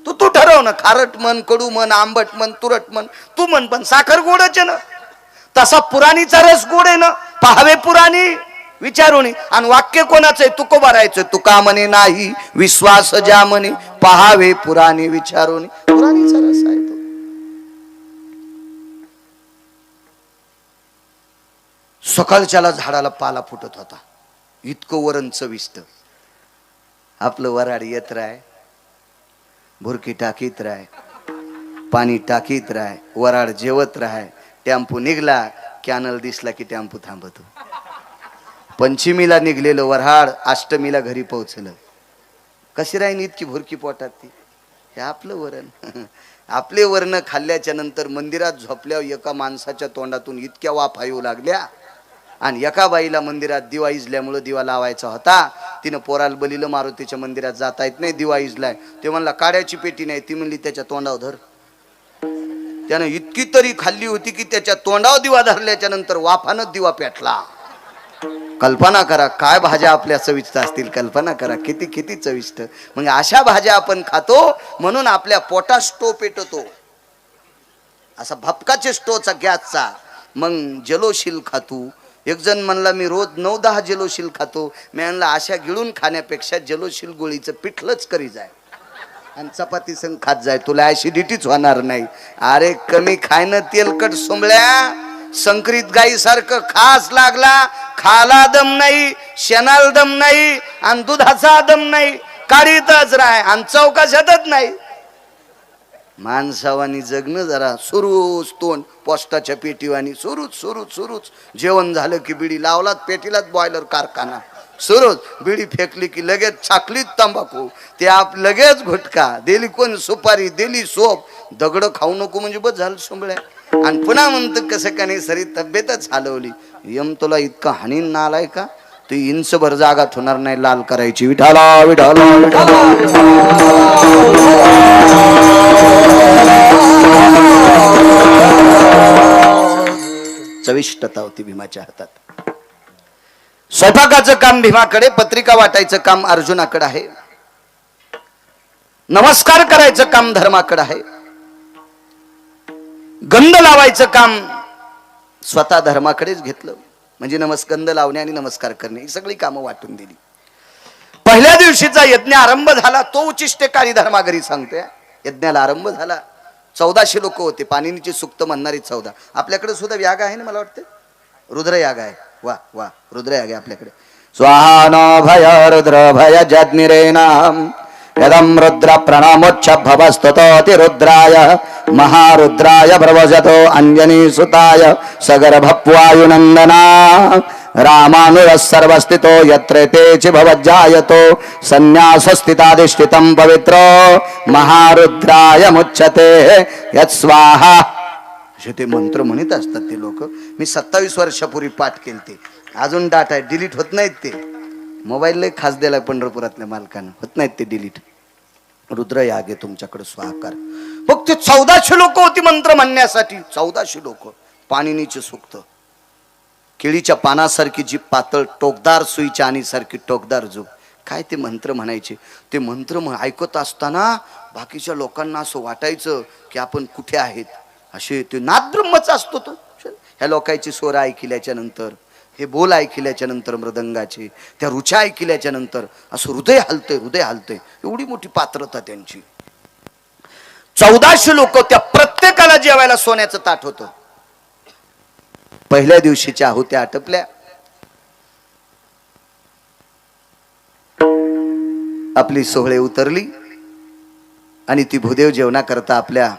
तू ठरव ना, खारट म्हण, कडू म्हण, आंबट म्हण, तुरट म्हण, तू म्हण, पण साखर गोडच आहे ना. तसा पुराणीचा रस गोड आहे ना, पाहावे पुराणी विचारुनी. आणि वाक्य कोणाचं आहे, तुकोबा राहायचं. तुका म्हणे नाही विश्वास ज्या म्हणे, पाहावे पुराणी विचारुनी. पुराणीचा रस आहे तो. सकाळच्याला झाडाला पाला फुटत होता, इतकं वरण चविष्ट. आपलं वराड येत राय, भुरकी टाकीत राय, पाणी टाकीत राय, वराड जेवत राय. टेम्पो निघला, कॅनल दिसला की टेम्पो थांबतो. पंचमीला निघलेलं वऱ्हाड अष्टमीला घरी पोहोचलं. कशी राहीन इतकी भुरकी पोटात ती. हे आपलं वरण. आपले वर्ण खाल्ल्याच्या नंतर मंदिरात झोपल्यावर एका माणसाच्या तोंडातून इतक्या वाफा येऊ लागल्या. आणि एका बाईला मंदिरात दिवा इजल्यामुळे दिवा लावायचा होता. तिनं पोराला बलीलं मारुतीच्या मंदिरात जाता येत नाही, दिवा इजलाय. ते म्हणला काड्याची पेटी नाही. ती म्हणली त्याच्या तोंडावर धर. त्यानं इतकी तरी खाल्ली होती की त्याच्या तोंडावर दिवा धरल्याच्या नंतर वाफानं दिवा पेटला. कल्पना करा काय भाज्या आपल्या चविष्ट असतील. कल्पना करा किती किती चविष्ट. मग अशा भाज्या आपण खातो म्हणून आपल्या पोटात स्टो पेटतो, असा भपकाचे स्टोचा गॅसचा. मग जलोशील खातो. एक जण म्हणला मी रोज 9-10 जलोशील खातो. मी म्हणला अशा गिळून खाण्यापेक्षा जलोशील गोळीचं पिठलंच करी जाय आणि चपाती संग खात जाय, तुला ऍसिडिटीच होणार नाही. अरे कमी खायनं तेलकट सोंबळ्या. संकरित गाई सारखं खास लागला, खाला दम नाही, शेणाला दम नाही, आणि दुधाचा दम नाही. काढीतच राय आणि चौकाशातच नाही. माणसावानी जगणं जरा. सुरूच तोंड पोस्टाच्या पेटीवानी, सुरूच. जेवण झालं की बिडी लावलात पेटीलाच, बॉयलर कारखाना सुरूच. बिडी फेकली की लगेच छाकलीत तंबाखू, ते आप लगेच घुटका दिली, कोण सुपारी दिली, सोप. दगड खाऊ नको म्हणजे बस झालं सोंबळ्या. आणि पुन्हा म्हणतं कसं का नाही सरी तब्येतच हलवली. यम तुला इतका हानी नालाय का, तू इंच भर जागा होणार नाही लाल करायची. विठाला विठाला चविष्टता होती भीमाच्या हातात. स्वयंपाकाचं काम भीमाकडे, पत्रिका वाटायचं काम अर्जुनाकडे आहे, नमस्कार करायचं काम धर्माकडे आहे, गंध लावायचं काम स्वतः धर्माकडेच घेतलं. म्हणजे गंध लावणे आणि नमस्कार करणे ही सगळी कामं वाटून दिली. पहिल्या दिवशीचा यज्ञ आरंभ झाला. तो उचिष्टेकारी धर्माघरी सांगतोय. यज्ञाला आरंभ झाला. 1400 लोक होते. पाणिनीची सुक्त म्हणणारी 14. आपल्याकडे सुद्धा याग आहे ना, मला वाटतं रुद्रयाग आहे. वा वा, रुद्रयाग आहे आपल्याकडे. स्वाहा न भय रुद्र भय जज्ञिरेनाम यदं रुद्र प्रणमोच्छ भवस्ततोति रुद्राय महारुद्राय प्रवजतो अंजनी सुताय सगर्भवायुनंदना रामानुरः सर्वस्थितो यत्र तेचि भवज्जायतो संन्यासस्थिताधिष्ठितं पवित्रो महारुद्राय मुच्यते यत्स्वाहा. असे ते मंत्र म्हणत असतात ते लोक. मी 27 वर्षापूर्वी पाठ केलते. अजून डाटा आहे, डिलीट होत नाहीत ते. मोबाईलला खास दिलाय पंढरपुरातल्या मालकानं, होत नाहीत ते डिलीट. रुद्रयाग आहे तुमच्याकडे स्वाहाकार. फक्त 1400 लोक होती मंत्र म्हणण्यासाठी. 1400 लोक. पाणिनीचे सुक्त. केळीच्या पानासारखी जी पातळ, टोकदार सुईच्या आणि सारखी टोकदार जो काय ते मंत्र म्हणायचे. ते मंत्र ऐकत असताना बाकीच्या लोकांना असं वाटायचं की आपण कुठे आहेत. असे ते नाद ब्रह्मच असतो तो. ह्या लोकांची स्वर ऐकल्याच्या नंतर, हे बोल ऐकल्याच्या नंतर, मृदंगाचे त्या रुचा ऐकल्याच्या नंतर असं हृदय हलतंय. एवढी मोठी पात्रता त्यांची. 1400 लोक. त्या प्रत्येकाला जेवायला सोन्याचं ताट होतं. पहिल्या दिवशीच्या आहुत्या आटपल्या. आपली सोहळे उतरली आणि ती भूदेव जेवणा करता आपल्या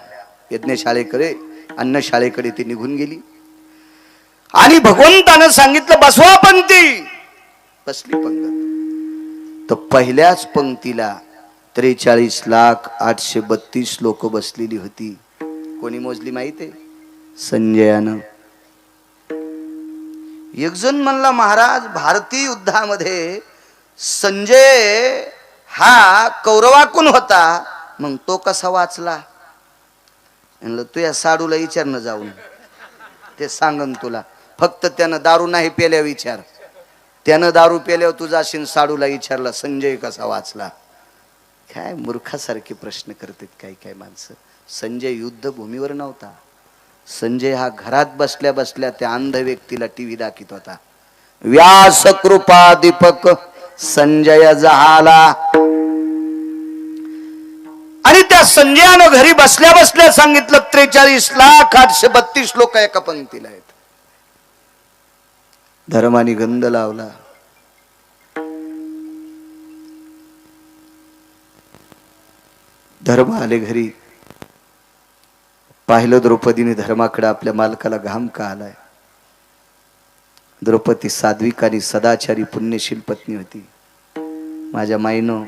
यज्ञशाळेकडे अन्नशाळेकडे ती निघून गेली आणि भगवंतानं सांगितलं बसवा पंक्ती. बसली पंगत. तर पहिल्याच पंक्तीला 43,832 लोक बसलेली होती. कोणी मोजली माहिती? संजयानं. एक जण म्हणला महाराज भारतीय युद्धामध्ये संजय हा कौरवाकून होता, मग तो कसा वाचला? म्हणलं तू या साडूला विचारणं जाऊन, ते सांगन तुला. फक्त त्यानं दारू नाही पेल्या विचार. त्यानं दारू पेल्यावर तू जाशील साडूला विचारला संजय कसा वाचला. काय मूर्खासारखे प्रश्न करतात काही काही माणसं. संजय युद्धभूमीवर नव्हता. संजय हा घरात बसल्या बसल्या त्या अंध व्यक्तीला टीव्ही दाखवत होता. व्यास कृपा दीपक संजय जहाला. आणि त्या संजयानं घरी बसल्या बसल्या सांगितलं 43,832 लोक एका पंक्तीला आहेत. धर्माने गंध लावला. धर्म आले घरी. पाहिलं द्रौपदीने धर्माकडे, आपल्या मालकाला घाम का आलाय. द्रौपदी साध्विक आणि सदाचारी पुण्यशील पत्नी होती. माझ्या माईनो,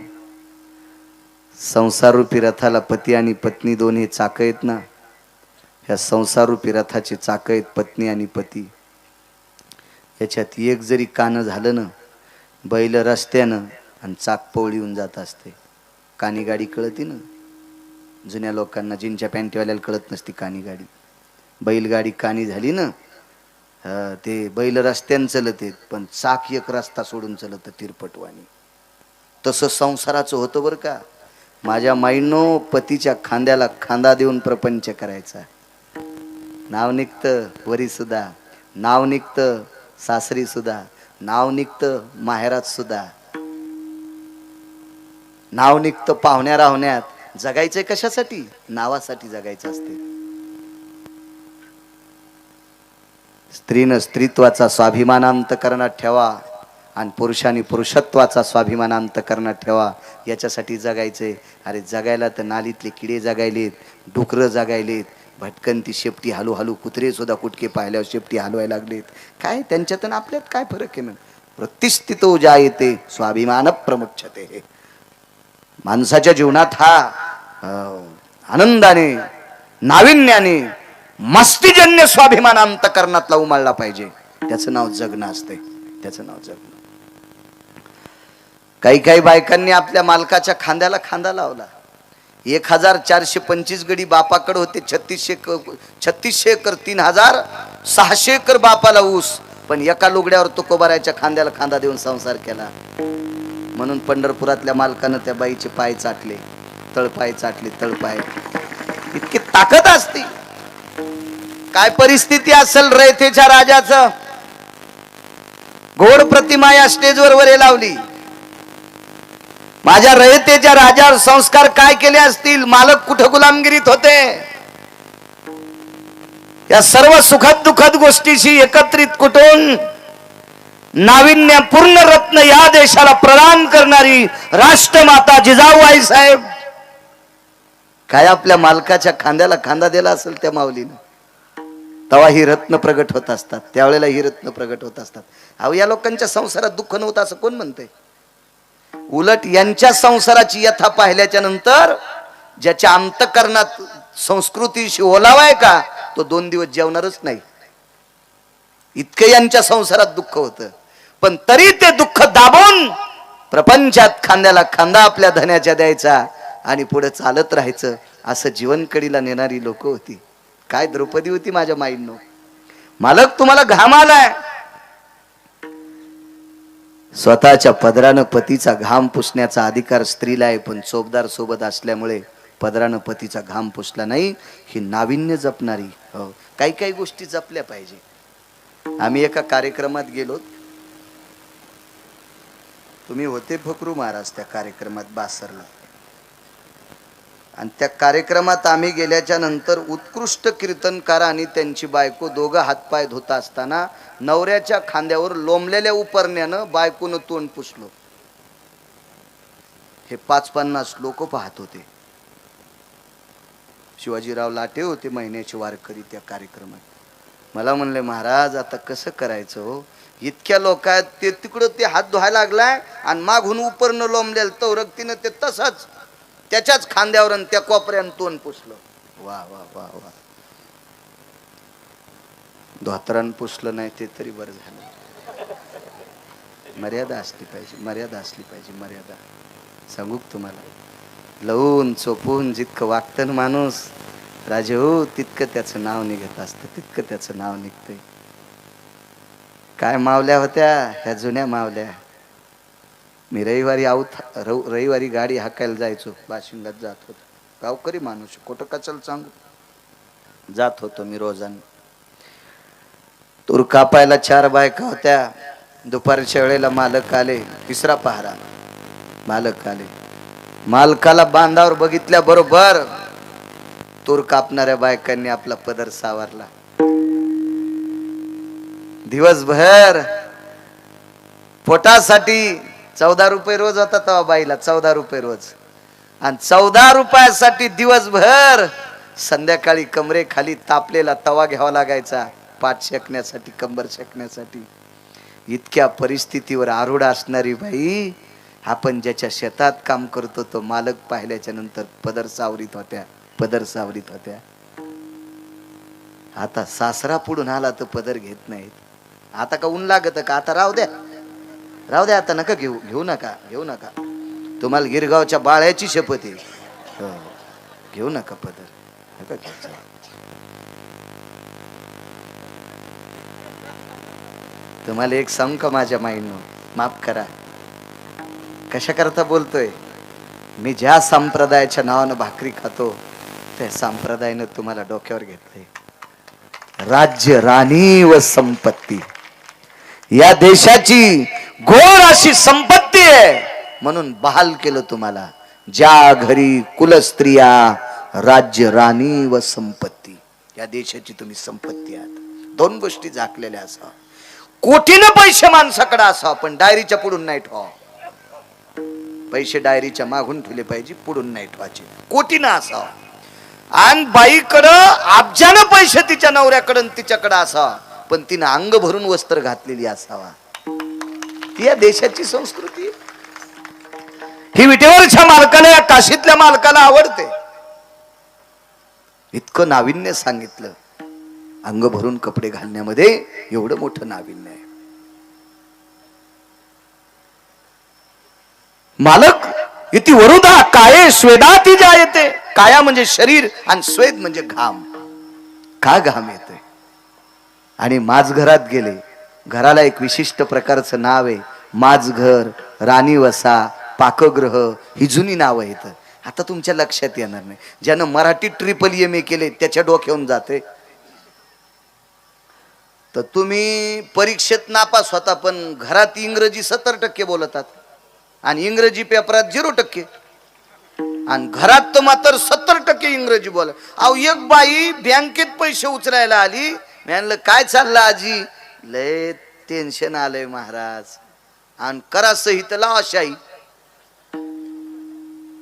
संसाररूपी रथाला पती आणि पत्नी दोन्ही चाक आहेत ना. ह्या संसाररूपी रथाचे चाक आहेत पत्नी आणि पती. याच्यात एक जरी कान झालं ना, बैल रस्त्यानं आणि चाक पवळी येऊन जात असते. कानी गाडी कळती ना. जुन्या लोकांना, जिनच्या पॅन्टीवाल्याला कळत नसती कानी गाडी. बैलगाडी कानी झाली ना, ते बैल रस्त्यानं चलत आहेत, पण चाक एक रस्ता सोडून चलत तिरपटवाणी. तसं संसाराचं होतं बरं का. माझ्या माईनो, पतीच्या खांद्याला खांदा देऊन प्रपंच करायचा. नाव निघतं वरी सुद्धा, नाव निघतं सासरी सुद्धा, नाव निघतं माहेरात सुद्धा, नाव निघतं पाहुण्या राहुण्यात. जगायचंय कशासाठी? नावासाठी जगायचं असते. स्त्रीनं स्त्रीत्वाचा स्वाभिमान अंतःकरणात ठेवा आणि पुरुषांनी पुरुषत्वाचा स्वाभिमान अंतःकरणात ठेवा. याच्यासाठी जगायचंय. अरे जगायला तर नालीतले किडे जगायलेत, डुकरं जगायलेत, भटकंती शेपटी हलू हलू कुत्रे सुद्धा कुटके पाहिल्यावर शेपटी हलवायला लागलेत. काय त्यांच्यात आणि आपल्यात काय फरक आहे ना? प्रतिष्ठितो जायते स्वाभिमान प्रमुच्छते. माणसाच्या जीवनात हा आनंदाने, नाविन्याने, मस्तीजन्य स्वाभिमान अंतःकरणातला उमळला पाहिजे. त्याचं नाव जगणं असते. त्याचं नाव जगणं. काही काही बायकांनी आपल्या मालकाच्या खांद्याला खांदा लावला. 1425 गडी बापाकडे होते. 3600 एकर 3600 एकर बापाला ऊस. पण एका लुगड्यावर तुकोबाराच्या खांद्याला खांदा देऊन संसार केला. म्हणून पंढरपुरातल्या मालकानं त्या बाईचे पाय चाटले, तळपाय चाटले. तळपाय इतकी ताकद असते. काय परिस्थिती असेल रयतेच्या राजाचं. घोड प्रतिमा या स्टेजवर वरे लावली. माझ्या रयतेच्या राजावर संस्कार काय केले असतील. मालक कुठं गुलामगिरीत होते. या सर्व सुखद दुःखद गोष्टीशी एकत्रित कुटून नाविन्यपूर्ण रत्न या देशाला प्रदान करणारी राष्ट्रमाता जिजाऊ आई साहेब काय आपल्या मालकाच्या खांद्याला खांदा दिला असेल त्या माऊलीनं. तेव्हा ही रत्न प्रगट होत असतात. त्यावेळेला ही रत्न प्रगट होत असतात. अहो, या लोकांच्या संसारात दुःख नव्हतं असं कोण म्हणतंय? उलट यांच्या संसाराची यथा पाहिल्याच्या नंतर ज्याच्या अंतःकरणात संस्कृतीशी ओलावाय का, तो 2 दिवस जेवणारच नाही. इतकं यांच्या संसारात दुःख होतं. पण तरी ते दुःख दाबून प्रपंचात खांद्याला खांदा आपल्या धन्याच्या द्यायचा आणि पुढे चालत राहायचं. असं जीवनकडीला नेणारी लोक होती. काय द्रौपदी होती माझ्या माईंनो. मालक तुम्हाला घाम आलाय. स्वतःच्या पदरानं पतीचा घाम पुसण्याचा अधिकार स्त्रीला आहे. पण चोपदार सोबत असल्यामुळे पदरानं पतीचा घाम पुसला नाही. ही नाविन्य जपणारी. काही काही गोष्टी जपल्या पाहिजे. आम्ही एका कार्यक्रमात गेलो. तुम्ही होते फकरू महाराज त्या कार्यक्रमात बासरला. आणि त्या कार्यक्रमात आम्ही गेल्याच्या नंतर उत्कृष्ट कीर्तनकार आणि त्यांची बायको दोघं हातपाय धुत असताना नवऱ्याच्या खांद्यावर लोंबलेल्या उपरण्यानं बायकोनं तोंड पुसलो. हे 50-50 लोक पाहत होते. शिवाजीराव लाटे होते महिन्याचे वारकरी त्या कार्यक्रमात. मला म्हणले महाराज आता कसं करायचं हो, इतक्या लोक आहेत, ते तिकडं ते हात धुवायला लागलाय आणि मागून उपरनं लोंबलेलं तवरक्तीनं ते तसंच त्याच्याच खांद्यावर त्या कोपऱ्यानं तोंड पुसलं. वा वा वा वा, धोतरान पुसलं नाही ते तरी बरं झालं. मर्यादा असली पाहिजे, मर्यादा असली पाहिजे, मर्यादा. सांगू तुम्हाला, लवून चोपून जितकं वागतं ना माणूस राजे हो, तितकं त्याचं नाव निघत असतं, तितकं त्याचं नाव निघतंय. काय मावल्या होत्या ह्या जुन्या मावल्या. मी रविवारी गाडी हाकायला जायचो, बाशिंगात जात होतो. गावकरी माणूस, खोटं कशाला सांगू, जात होतो मी रोजानं. तूर कापायला 4 बायका होत्या. दुपारच्या वेळेला मालक आले, 3रा पहारा. मालक आले, मालकाला बांधावर बघितल्या बरोबर तूर कापणाऱ्या बायकांनी आपला पदर सावरला. दिवसभर पोटासाठी 14 रुपये रोज होता तेव्हा बाईला, 14 रुपये रोज. आणि 14 रुपयासाठी दिवसभर संध्याकाळी कमरे खाली तापलेला तवा घ्यावा लागायचा, पाठ शेकण्यासाठी, कंबर शेकण्यासाठी. इतक्या परिस्थितीवर आरूढ असणारी बाई, आपण ज्याच्या शेतात काम करतो तो मालक पाहिल्याच्या नंतर पदर सावरीत होत्या, पदर सावरीत होत्या. आता सासरा पुढून आला तर पदर घेत नाहीत. आता का ऊन लागत का, आता राहू द्या, राहू द्या, आता नका घेऊ, घेऊ नका, घेऊ नका. तुम्हाला गिरगावच्या बाळ्याची शपथ आहे, घेऊ नका पदर, नका घ्यायचं. तुम्हाला एक सांगू का माझ्या माईंनो, माफ करा, कशा करता बोलतोय मी. ज्या संप्रदायाच्या नावानं भाकरी खातो त्या संप्रदायानं तुम्हाला डोक्यावर घेतलंय. राज्य, राणी व संपत्ती, या देशाची घोर अशी संपत्ती आहे म्हणून बहाल केलं तुम्हाला. ज्या घरी कुलस्त्रिया, राज्य, राणी व संपत्ती, या देशाची तुम्ही संपत्ती आहात. 2 गोष्टी झाकलेल्या असा. कोटीनं पैसे माणसाकडे असा, पण डायरीच्या पुढून नाही ठेवा. पैसे डायरीच्या मागून ठेवले पाहिजे, पुढून नाही ठेवायचे. कोटीनं असा. आणि बाईकडं अब्जानं पैसे तिच्या नवऱ्याकडं तिच्याकडे असावा, पण तिनं अंग भरून वस्त्र घातलेली असावा. ती या देशाची संस्कृती. ही विटेवरच्या मालकाला, या काशीतल्या मालकाला आवडते. इतकं नाविन्य सांगितलं. अंग भरून कपडे घालण्यामध्ये एवढं मोठं नाविन्य आहे. मालक इति वरुदा काये स्वेदाती जायते. काया म्हणजे शरीर आणि स्वेद म्हणजे घाम. का घाम येतोय. आणि माझघरात गेले, घराला एक विशिष्ट प्रकारचं नाव आहे. माझघर, राणीवसा, पाकगृह, ही जुनी नावं आहेत. आता तुमच्या लक्षात येणार नाही. ज्यानं मराठी MA केले त्याच्या डोक्यावरून जाते. तर तुम्ही परीक्षेत नापास होता, पण घरात इंग्रजी 70% बोलतात आणि इंग्रजी पेपरात 0%. आणि घरात तर मात्र 70% इंग्रजी बोल. अहो, एक बाई बँकेत पैसे उचलायला आली. मी म्हणलं काय चाललं आजी. लय टेन्शन आलंय महाराज. आणि करा सही तर लावा शाही.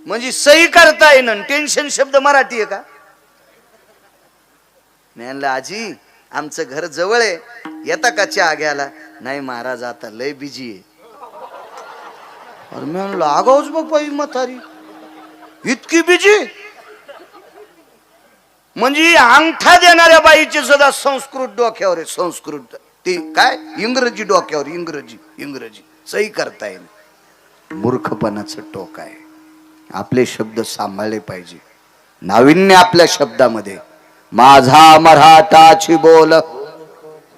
म्हणजे सही करता येईन, टेन्शन शब्द मराठी आहे का. मी म्हणलं आजी आमचं घर जवळ आहे, येता का चहा घ्यायला. नाही महाराज आता लय बिजी आहे. अरे मी म्हणलं आगाऊच बघ बाई म्हातारी, इतकी बिजी. म्हणजे अंगठा देणाऱ्या बाईचे सुद्धा संस्कृत डोक्यावर आहे. संस्कृत ती काय इंग्रजी डोक्यावर, इंग्रजी इंग्रजी सही करता येईल. मूर्खपणाचं टोक आहे. आपले शब्द सांभाळले पाहिजे. नाविन्य आपल्या शब्दामध्ये. माझा मराठाची बोल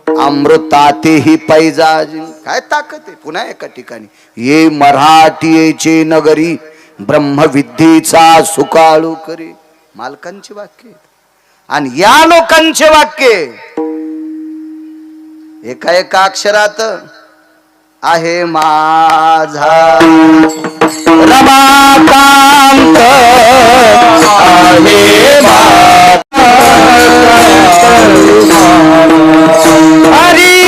अमृतातेही पैजा. काय ताकद आहे. पुन्हा एका ठिकाणी, ये मराठीचे नगरी ब्रह्मविद्येचा सुकाळू करी. मालकांची वाक्य आणि या लोकांचे वाक्य एका एका अक्षरात आहे. माझा रमाकांत आहे हरी.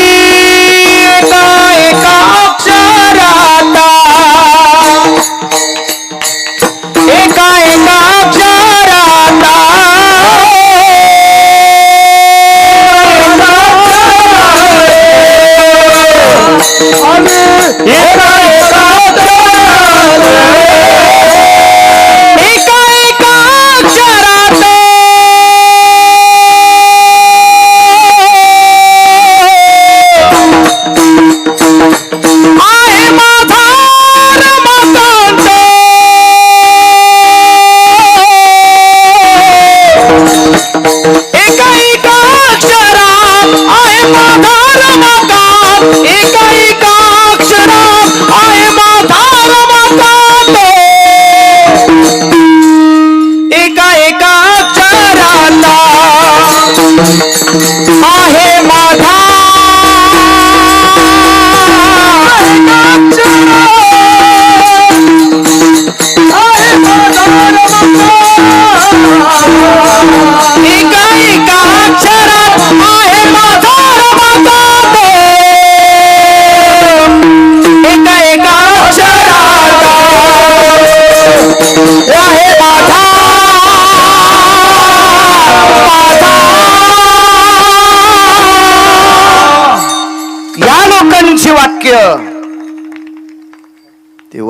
एका एका अक्षरात, एका एका अक्षरात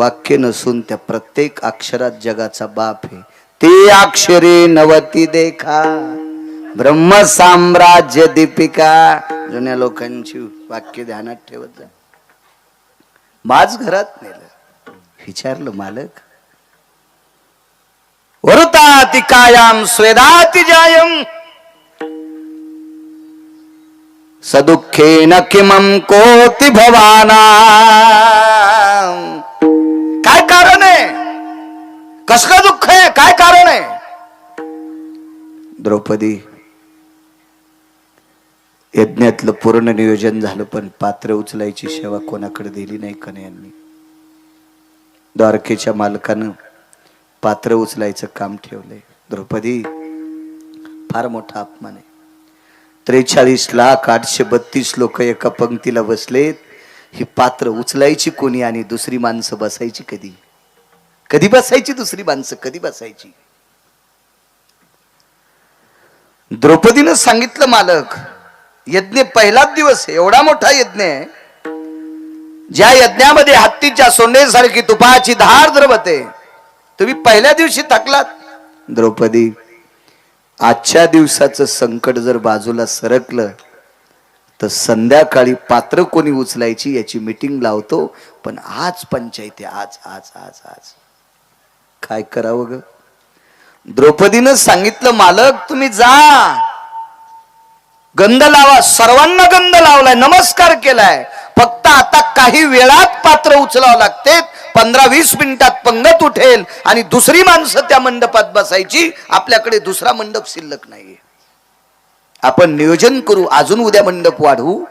वाक्य नसून त्या प्रत्येक अक्षरात जगाचा बाप आहे. ते अक्षरे नवती देखा ब्रह्म साम्राज्य दीपिका. जुन्या लोकांची वाक्य ध्यानात ठेवत जा. माझ घरात नेलं, विचारलं मालक वरुताति कायाम स्वेदाति जायम सदुःखेन किमं कोति भवाना. काय कारण आहे? कसलं दुःख आहे? काय कारण आहे? द्रौपदी, यज्ञातलं पूर्ण नियोजन झालं पण पात्र उचलायची सेवा कोणाकडे दिली नाही कन्यांनी. द्वारकेच्या मालकानं पात्र उचलायचं काम ठेवलंय. द्रौपदी, फार मोठा अपमान आहे. 43,832 लोक एका पंक्तीला बसलेत. ही पात्र उचलायची कोणी आणि दुसरी माणसं बसायची कधी? कधी बसायची दुसरी माणसं? कधी बसायची? द्रौपदीनं सांगितलं मालक, यज्ञ पहिलाच दिवस आहे, एवढा मोठा यज्ञ आहे, ज्या यज्ञामध्ये हत्तीच्या सोंडेसारखी तुपाची धार द्रवते, तुम्ही पहिल्या दिवशी थकलात. द्रौपदी, आजच्या दिवसाचं संकट जर बाजूला सरकलं तर संध्याकाळी पात्र कोणी उचलायची याची मीटिंग लावतो. पण आज पंचायती, आज आज आज आज काय करावं ग? द्रौपदीनं सांगितलं मालक तुम्ही जा, गंध लावा. सर्वांना गंध लावलाय, नमस्कार केलाय. फक्त आता काही वेळात पात्र उचलावं लागते. 15-20 मिनिटात पंगत उठेल आणि दुसरी माणसं त्या मंडपात बसायची. आपल्याकडे दुसरा मंडप शिल्लक नाहीये. आपण नियोजन करू, अजून उद्या मंडप वाढवू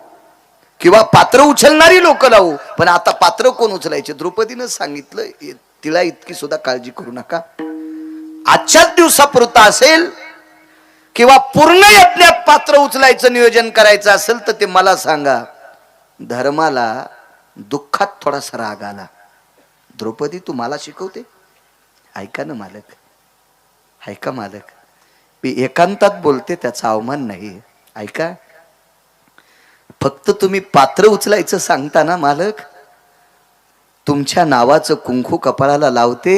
किंवा पात्र उचलणारी लोक लावू. पण आता पात्र कोण उचलायचे? द्रौपदीनं सांगितलं तिला इतकी सुद्धा काळजी करू नका. आजच्याच दिवसापुरता असेल किंवा पूर्ण यज्ञात पात्र उचलायचं नियोजन करायचं असेल तर ते मला सांगा. धर्माला दुःखात थोडासा राग आला. द्रौपदी, तू मला शिकवते? ऐका ना मालक, ऐका मालक, मी एकांतात बोलते, त्याचा अवमान नाही. ऐका, फक्त तुम्ही पात्र उचलायचं सांगता ना मालक, तुमच्या नावाचं कुंकू कपाळाला लावते.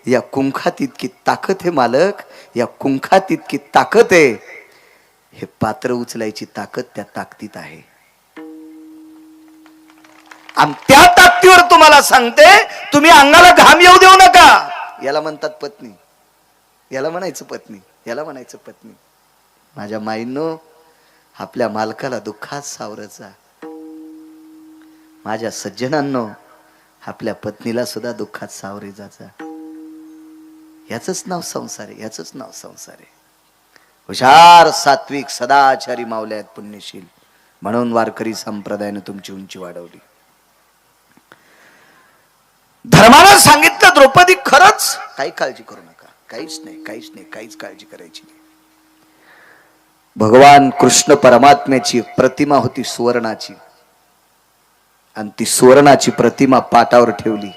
या कुंखात इतकी ताकद आहे मालक, या कुंखात इतकी ताकद आहे. हे पात्र उचलायची ताकद त्या ताकदीत आहे. आणि त्या ताकदीवर तुम्हाला सांगते, तुम्ही अंगाला घाम येऊ देऊ नका. याला म्हणतात पत्नी, याला म्हणायचं पत्नी, याला म्हणायचं पत्नी. माझ्या माईंनो, आपल्या मालकाला दुःखात सावरायचा. माझ्या सज्जनांनो, आपल्या पत्नीला सुद्धा दुःखात सावरे जायचा. याच नाव संसार आहे, याच नाव संसार आहे. हुशार, सात्विक, सदाचारी मावल्या आहेत, पुण्यशील. म्हणून वारकरी संप्रदायाने तुमची उंची वाढवली. धर्मानं सांगितलं द्रौपदी, खरंच काही काळजी करू नका. काहीच नाही, काहीच नाही, काहीच काळजी करायची नाही. भगवान कृष्ण परमात्म्याची प्रतिमा होती सुवर्णाची, आणि ती सुवर्णाची प्रतिमा पाटावर ठेवली.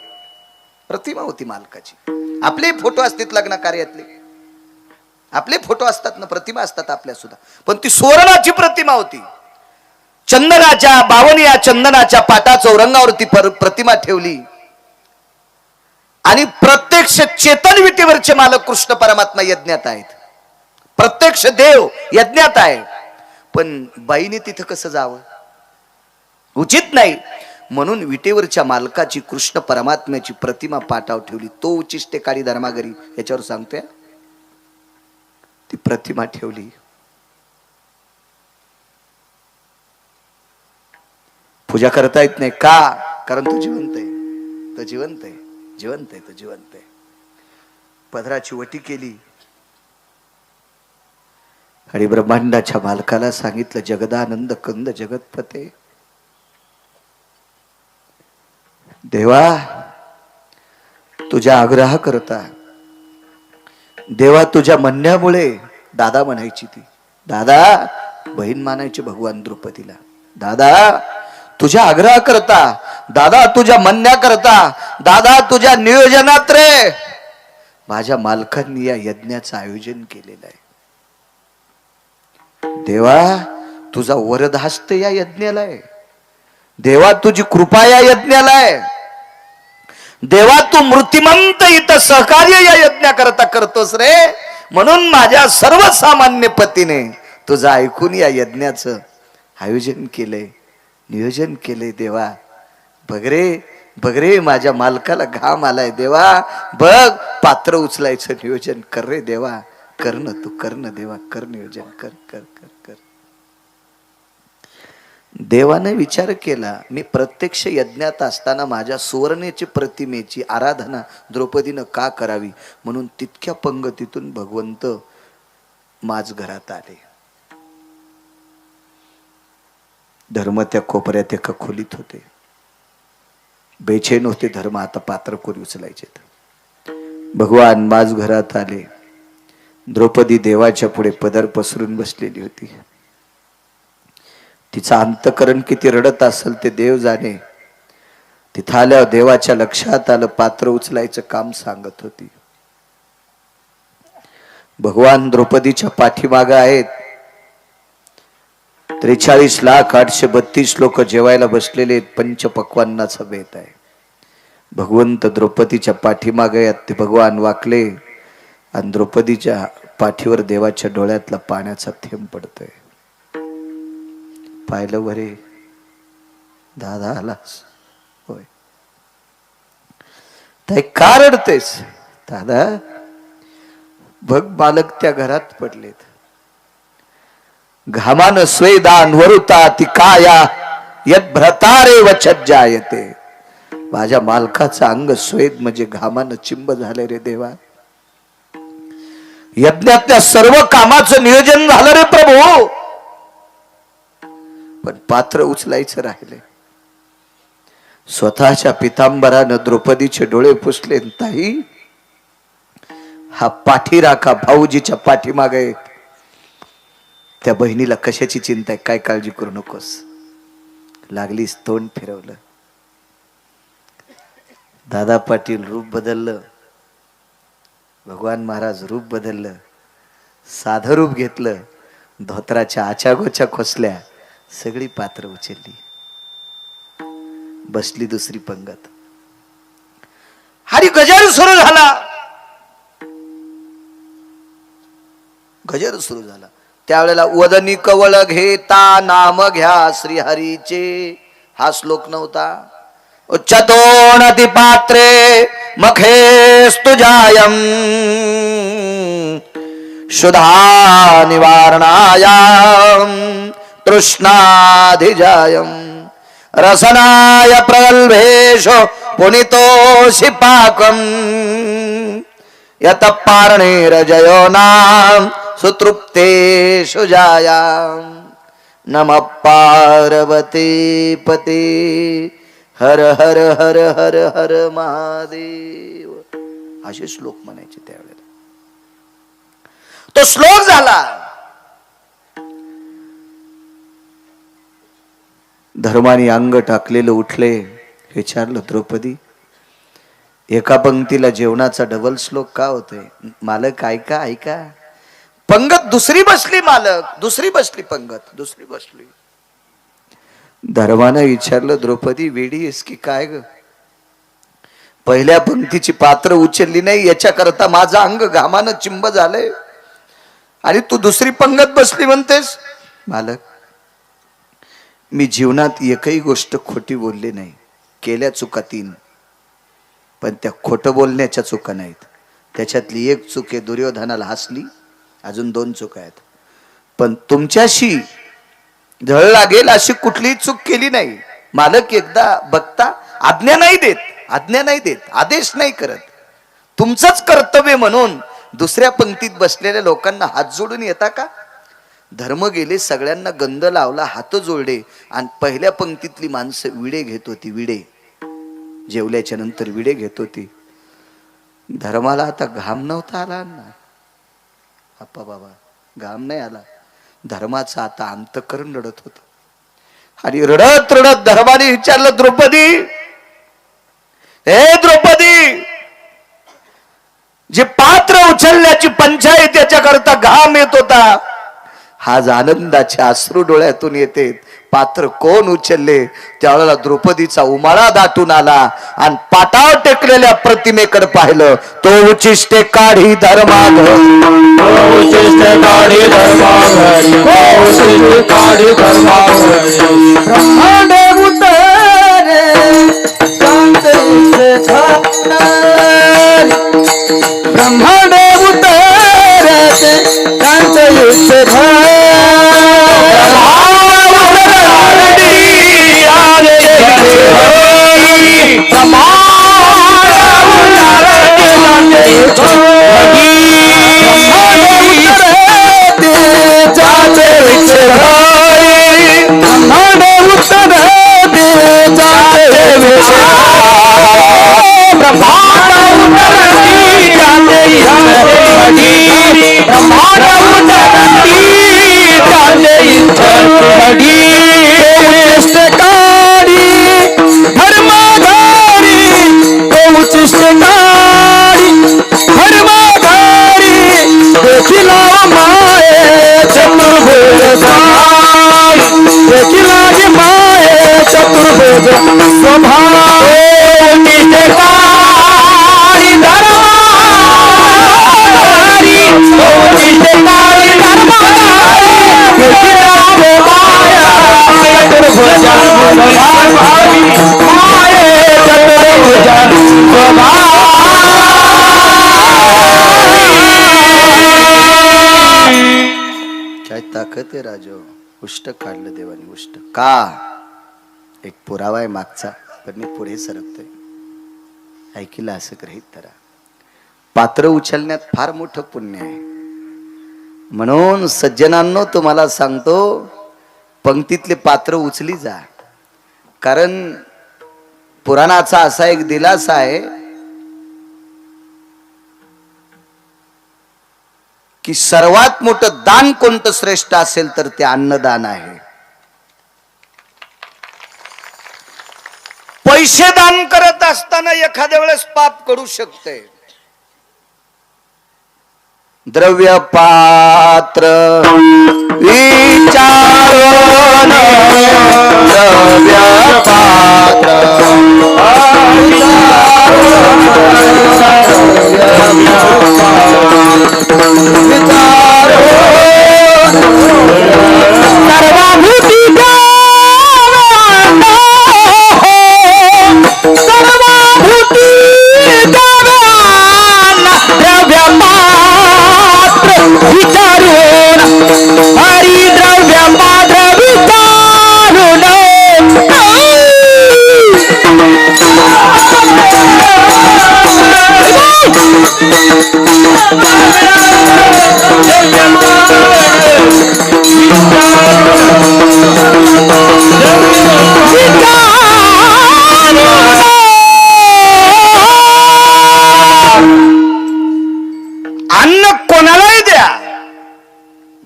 प्रतिमा होती मालकाची. आपले फोटो असतात लग्न कार्यातले, आपले फोटो असतात ना, प्रतिमा असतात आपल्या सुद्धा, पण ती सुवर्णाची प्रतिमा होती. चंदनाच्या, बावनिया चंदनाच्या पाटा चौरंगावरती प्रतिमा ठेवली. आणि प्रत्यक्ष चेतन विटेवरचे मालक कृष्ण परमात्मा यज्ञात आहेत. प्रत्यक्ष देव यज्ञात आहे. पण बाईने तिथं कसं जावं? उचित नाही. म्हणून विटेवरच्या मालकाची कृष्ण परमात्म्याची प्रतिमा पाटावर ठेवली. तो उचिष्टे काळी धर्मागरी, याच्यावर सांगतोय. ती प्रतिमा ठेवली. पूजा करता येत नाही का? कारण तो जिवंत आहे, तो जिवंत आहे, जिवंत आहे, तो जिवंत आहे. पदराची वटी केली आणि ब्रह्मांडाच्या मालकाला सांगितलं, जगदानंद कंद जगतपते, देवा तुझ्या आग्रह करता, देवा तुझ्या म्हणण्यामुळे, दादा म्हणायची ती, दादा बहीण मानायची भगवान द्रौपदीला, दादा तुझ्या आग्रह करता, दादा तुझ्या म्हणण्या करता, दादा तुझ्या नियोजनात रे माझ्या मालकांनी या यज्ञाचं आयोजन केलेलं आहे. देवा तुझा वरदहस्त या यज्ञाला आहे, देवा तुझी कृपा या यज्ञाला आहे. देवा तू मूर्तिमंत इथं सहकार्य या यज्ञाकरता करतोस रे, म्हणून माझ्या सर्वसामान्य पतीने तुझं ऐकून या यज्ञाचं आयोजन केलंय, नियोजन केलंय. देवा बघ रे, बघ रे, माझ्या मालकाला घाम आलाय. देवा बघ, पात्र उचलायचं नियोजन कर रे देवा, कर ना तू, कर ना देवा, कर नियोजन, कर कर कर कर. देवाने विचार केला, मी प्रत्यक्ष यज्ञात असताना माझ्या सुवर्णेची प्रतिमेची आराधना द्रौपदीनं का करावी, म्हणून तितक्या पंगतीतून भगवंत माझ घरात आले. धर्म त्या कोपऱ्यात एका खोलीत होते, बेचैन होते. धर्म आता पात्र कोणी उचलायचे. भगवान माझ घरात आले. द्रौपदी देवाच्या पुढे पदर पसरून बसलेली होती. तिचं अंतकरण किती रडत असेल ते देव जाणे. तिथं आल्यावर देवाच्या लक्षात आलं, पात्र उचलायचं काम सांगत होती. भगवान द्रौपदीच्या पाठीमाग आहेत. 43,832 लोक जेवायला बसलेले आहेत. पंचपक्वान्नाचा बेत आहे. भगवंत द्रौपदीच्या पाठीमागे आहेत. ते भगवान वाकले आणि द्रौपदीच्या पाठीवर देवाच्या डोळ्यातला पाण्याचा थेंब पडतोय. पाहिलं वरे, दादा आलास होय, ताई का रडतेस? दादा बघ, बालक त्या घरात पडलेत. घामान स्वेदान वरुता ती काया यद भ्रतारे वचज्जायते. माझ्या मालकाचं अंग स्वेद म्हणजे घामानं चिंब झाले रे देवा. यज्ञातल्या सर्व कामाचं नियोजन झालं रे प्रभू, पण पात्र उचलायचं राहिले. स्वतःच्या पितांबरानं द्रौपदीचे डोळे पुसले. ताई हा पाठीराखा भाऊजीच्या पाठीमागे, त्या बहिणीला कशाची चिंता आहे, काय काळजी करू नकोस. लागलीस तोंड फिरवलं. दादा पाटील रूप बदललं, भगवान महाराज रूप बदललं, साधं रूप घेतलं. धोत्राच्या आचागोच्या खोसल्या, सगळी पात्र उचलली. बसली दुसरी पंगत. हरी गजर सुरू झाला. गजर सुरू झाला. त्यावेळेला वदनी कवळ घेता नाम घ्या श्रीहरीचे, हा श्लोक नव्हता. उच्चतोणति पात्रे मखेस्तुजायम शुद्धा निवारणायाम तृष्णाधिजायम रसनाय प्रगल्भेषु पुनितोषि पाकम यत पारणेरजयो नाम सुतृप्तेषु जायाम नमः पार्वती पते हर हर हर हर हर महादेव. असे श्लोक म्हणायचे त्यावेळेला. तो श्लोक झाला. धर्माने अंग टाकलेलं उठले. विचारलं, द्रौपदी एका पंक्तीला जेवणाचा डबल श्लोक का होतोय? मालक ऐका ऐका. पंगत दुसरी बसली, मालक दुसरी बसली, पंगत दुसरी बसली. धर्मानं विचारलं, द्रौपदी वेडी आहेस की काय ग? पहिल्या पंक्तीची पात्र उचलली नाही याच्याकरता माझं अंग घामानं चिंब झालंय आणि तू दुसरी पंगत बसली म्हणतेस? मालक मी जीवनात एकही गोष्ट खोटी बोलली नाही. केल्या चुका 3, पण त्या खोटं बोलण्याच्या चुका नाहीत. त्याच्यातली एक चूक आहे, दुर्योधनाला हसली. अजून 2 चुका आहेत. पण तुमच्याशी झळ लागेल अशी कुठलीही चूक केली नाही. मालक एकदा बघता, आज्ञा नाही देत, आज्ञा नाही देत, आदेश नाही करत. तुमचंच कर्तव्य म्हणून दुसऱ्या पंक्तीत बसलेल्या लोकांना हात जोडून येता का? धर्म गेले, सगळ्यांना गंध लावला, हात जोडले आणि पहिल्या पंक्तीतली माणसं विडे घेत होती. विडे जेवल्याच्या नंतर विडे घेत होती. धर्माला आता घाम नव्हता आला ना अप्पा बाबा, घाम नाही आला. धर्माचा आता अंतकरण रडत होत. आणि रडत रडत धर्माने विचारलं, द्रौपदी हे द्रौपदी, जे पात्र उचलण्याची पंचायत त्याच्याकरता घाम येत होता, आज आनंदाचे अश्रू डोळ्यातून येते. पात्र कोण उचलले? त्यावेळेला द्रौपदीचा उमाळा दाटून आला आणि पाटावर टेकलेल्या प्रतिमेकडे पाहिलं. तो उचिष्टे काढी धर्माधर, उचिष्टे काढी धर्माधर, उचिष्टे काढी धर्माधर, ब्रह्मांड उतरे कांतेचे धार, ब्रह्मांड उतरे कांतेचे धार, काय ताकद आहे राजो. उष्ट काढलं देवाने. उष्ट का? एक पुरावा आहे मागचा, पण मी पुढे सरकतोय. ऐकिला असं ग्रहित करा. पात्र उचलण्यात फार मोठं पुण्य आहे. म्हणून सज्जनांनो तुम्हाला सांगतो, पंक्तीतले पात्र उचली जा. कारण पुराणाचा असा एक दिलासा आहे की सर्वात मोठं दान कोणतं श्रेष्ठ असेल तर ते अन्नदान आहे. पैसे दान करत असताना एखाद्या वेळेस पाप करू शकते. द्रव्य पात्र विचारून, द्रव्य पात्र अन्न कोणालाही द्या.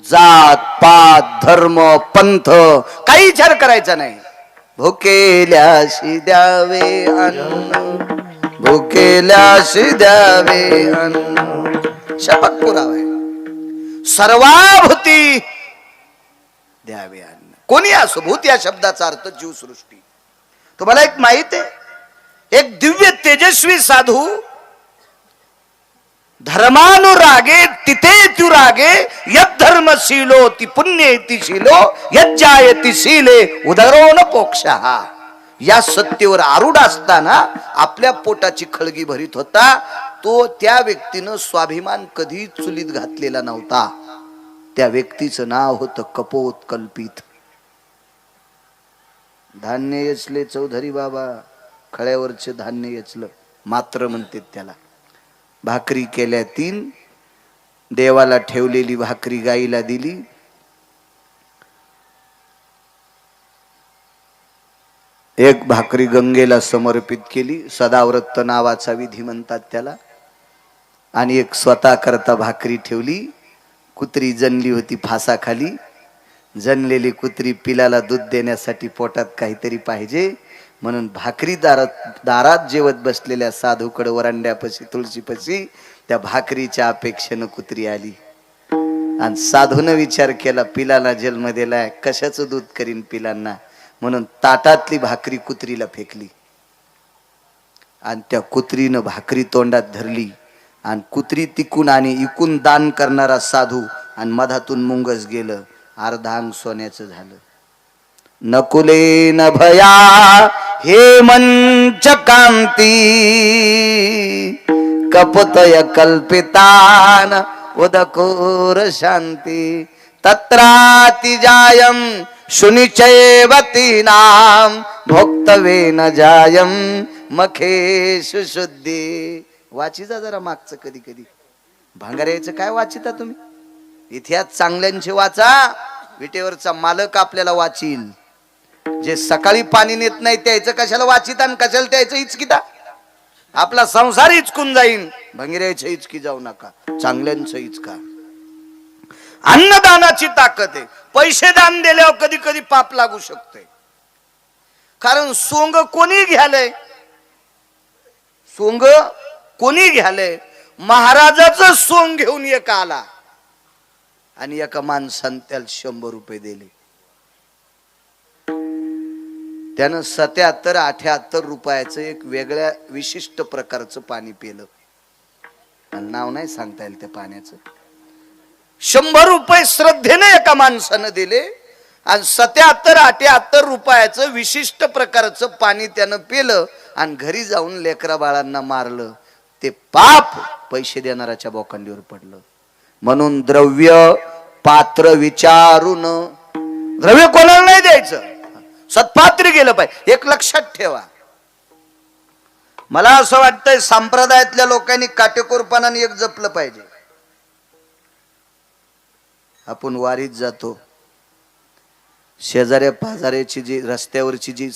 जात पात धर्म पंथ काही विचार करायचा नाही. भुकेल्याशी द्यावे अन्न, भुकेल्याशी द्यावे अन्न. शपथ पुरावा आहे. सर्वाभूती द्यावे अन्न. कोणी असो. भूत या शब्दाचा अर्थ जीवसृष्टी. तुम्हाला एक माहित आहे, एक दिव्य तेजस्वी साधू धर्मानुरागे तिथे तुरागे यद धर्मशीलो ती पुण्येति शीलो यज्जायति शीले उदरो न पोक्षः. या सत्तेवर आरूढ असताना आपल्या पोटाची खळगी भरीत होता तो. त्या व्यक्तीनं स्वाभिमान कधी चुलीत घातलेला नव्हता. त्या व्यक्तीचं नाव होतं कपोत कल्पित. धान्य यचले चौधरी बाबा, खळ्यावरचे धान्य यचलं मात्र म्हणते त्याला. भाकरी केल्या 3, देवाला ठेवलेली भाकरी गाईला दिली. एक भाकरी गंगेला समर्पित केली. सदाव्रत नावाचा विधी म्हणतात त्याला. आणि एक स्वतः करता भाकरी ठेवली. कुत्री जनली होती फासाखाली. जनलेली कुत्री पिलाला दूध देण्यासाठी पोटात काहीतरी पाहिजे म्हणून भाकरी दारात जेवत बसलेल्या साधूकडे वरांड्यापाशी तुळशीपाशी त्या भाकरीच्या अपेक्षेनं कुत्री आली. आणि साधून विचार केला, पिलाला जन्म दिलाय, कशाचं दूध करीन पिलांना, म्हणून ताटातली भाकरी कुत्रीला फेकली. आणि त्या कुत्रीनं भाकरी तोंडात धरली आणि कुत्री तिकून आणि इकून दान करणारा साधू आणि मधातून मुंगस गेलं. अर्धा अंग सोन्याचं झालं. नकुले न भया हे मंच कांती कपतय कल्पितान उदकोर शांती तत्राति जायम शुनिचैवती नाम भोक्तवे न जायम मखेश शुद्धी. वाचिता जरा मागचं कधी कधी. भांगाऱ्याचं काय वाचिता तुम्ही? इतिहास चांगल्यांचे वाचा. विटेवरचा मालक आपल्याला वाचील. जे सकाळी पाणी नेत नाही त्याचं कशाला वाचिता आणि कशाला त्याचं हिचकिता? आपला संसार हिचकून जाईन. भंगिऱ्याचं हिचकी जाऊ नका, चांगल्यांचं हिचका. अन्नदानाची ताकद आहे. पैसे दान दिल्यावर कधी कधी पाप लागू शकते. कारण सोंग कोणी घ्यालय? सोंग कोणी घ्यालय? महाराजाचं सोंग घेऊन एक आला आणि एका माणसाने त्याला 100 रुपये दिले. त्यानं 77-78 रुपयाचं एक वेगळ्या विशिष्ट प्रकारचं पाणी पिलं. नाव नाही सांगता येईल त्या पाण्याचं. 100 रुपये श्रद्धेने एका माणसानं दिले आणि 77-78 रुपयाचं विशिष्ट प्रकारचं पाणी त्यानं पिलं आणि घरी जाऊन लेकरा बाळांना मारलं. ते पाप पैसे देणाऱ्याच्या बोकांडीवर पडलं. म्हणून द्रव्य पात्र विचारून, द्रव्य कोणाला नाही द्यायचं, सत्पात्री गेलं पाहिजे. एक लक्षात ठेवा. मला असं वाटतंय संप्रदायातल्या लोकांनी काटेकोरपणाने एक जपलं पाहिजे. आपण वारीत जातो, शेजाऱ्या पाजाऱ्याची जी रस्त्यावरची जी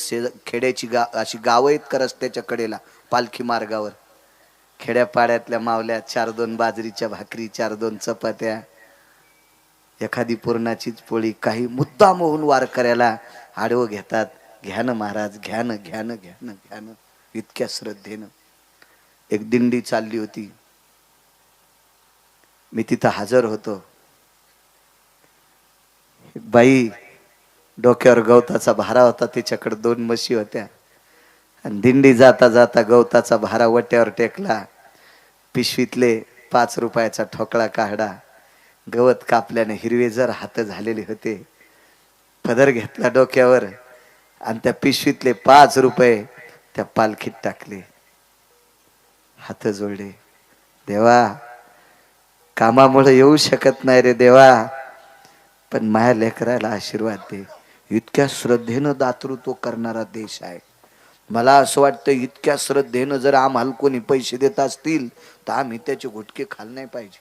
खेड्याची अशी गाव आहेत का रस्त्याच्या कडेला पालखी मार्गावर, खेड्यापाड्यातल्या मावल्या 4-2 बाजरीच्या भाकरी, 4-2 चपात्या, एखादी पुरणाचीच पोळी, काही मुद्दाम होऊन वारकऱ्याला आडवं घेतात. घ्या ना महाराज, घ्या ना, घ्या ना, घ्या ना, घ्या ना, इतक्या श्रद्धेनं. एक दिंडी चालली होती. मी तिथं हजर होतो. बाई डोक्यावर गवताचा भारा होता, तिच्याकडे 2 म्हशी होत्या आणि दिंडी जाता जाता गवताचा भारा वट्यावर टेकला. पिशवीतले 5 रुपयाचा ठोकळा काढा. गवत कापल्याने हिरवे जर हात झालेले होते. पदर घेतला डोक्यावर आणि त्या पिशवीतले 5 रुपये त्या पालखीत टाकले. हात जोडले. देवा, कामामुळे येऊ शकत नाही रे देवा, पण माझ्या लेकराला आशीर्वाद दे. इतक्या श्रद्धेनं दातृत्व करणारा देश आहे. मला असं वाटतं इतक्या श्रद्धेनं जर आम्हाला कोणी पैसे देत असतील तर आम्ही त्याचे गुटके खाल नाही पाहिजे.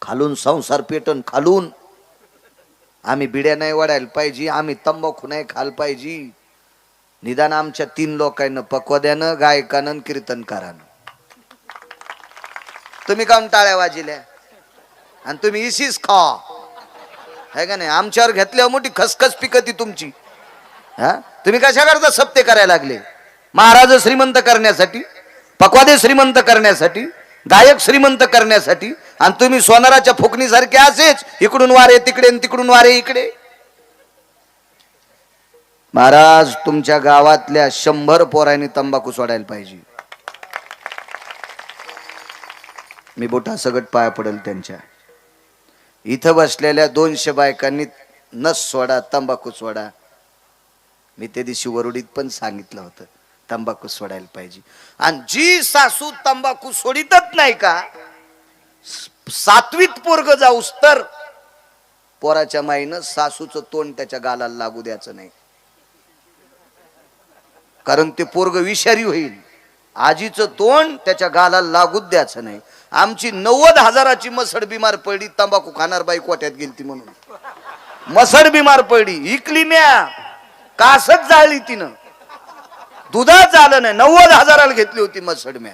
खालून संसार पेटन, खालून आम्ही बिड्या नाही वडायला पाहिजे, आम्ही तंबाखू नाही खाल पाहिजे. निदान आमच्या 3 लोकांना पक्वाद्यानं, गायकानं, कीर्तनकारानं. तुम्ही काऊन टाळ्या वाजिल्या आणि तुम्ही इशीच खा है का नाही? आमच्यावर घेतल्यावर मोठी खसखस पिकती तुमची. हा, तुम्ही कशा करता सप्ते करायला लागले? महाराज श्रीमंत करण्यासाठी, पक्वादे श्रीमंत करण्यासाठी, गायक श्रीमंत करण्यासाठी, आणि तुम्ही सोनाराच्या फुकणीसारखे असेच इकडून वारे तिकडे, तिकडून वारे इकडे. महाराज तुमच्या गावातल्या 100 पोरांनी तंबाखू सोडायला पाहिजे. मी बोटा सगट पाया पडेल त्यांच्या. इथं बसलेल्या 200 बायकांनी नस सोडा, तंबाखू सोडा. मी त्या दिवशी वरुडीत पण सांगितलं होतं तंबाखू सोडायला पाहिजे. आणि जी सासू तंबाखू सोडितच नाही का, 7वीत पोरग जाऊस तर पोराच्या माईनं सासूचं तोंड त्याच्या गालाला लागू द्यायचं नाही. कारण ते पोरग विषारी होईल. आजीचं तोंड त्याच्या गालाला लागूच द्यायचं नाही. आमची 90,000ची मसड बिमार पडली, तंबाखू खाणार बाई कोट्यात गेलती म्हणून. मसड बिमार पडली, इकली म्या, कासच जाळली तिनं, दुधाच आलं नाही. 90,000ला घेतली होती मसड म्या.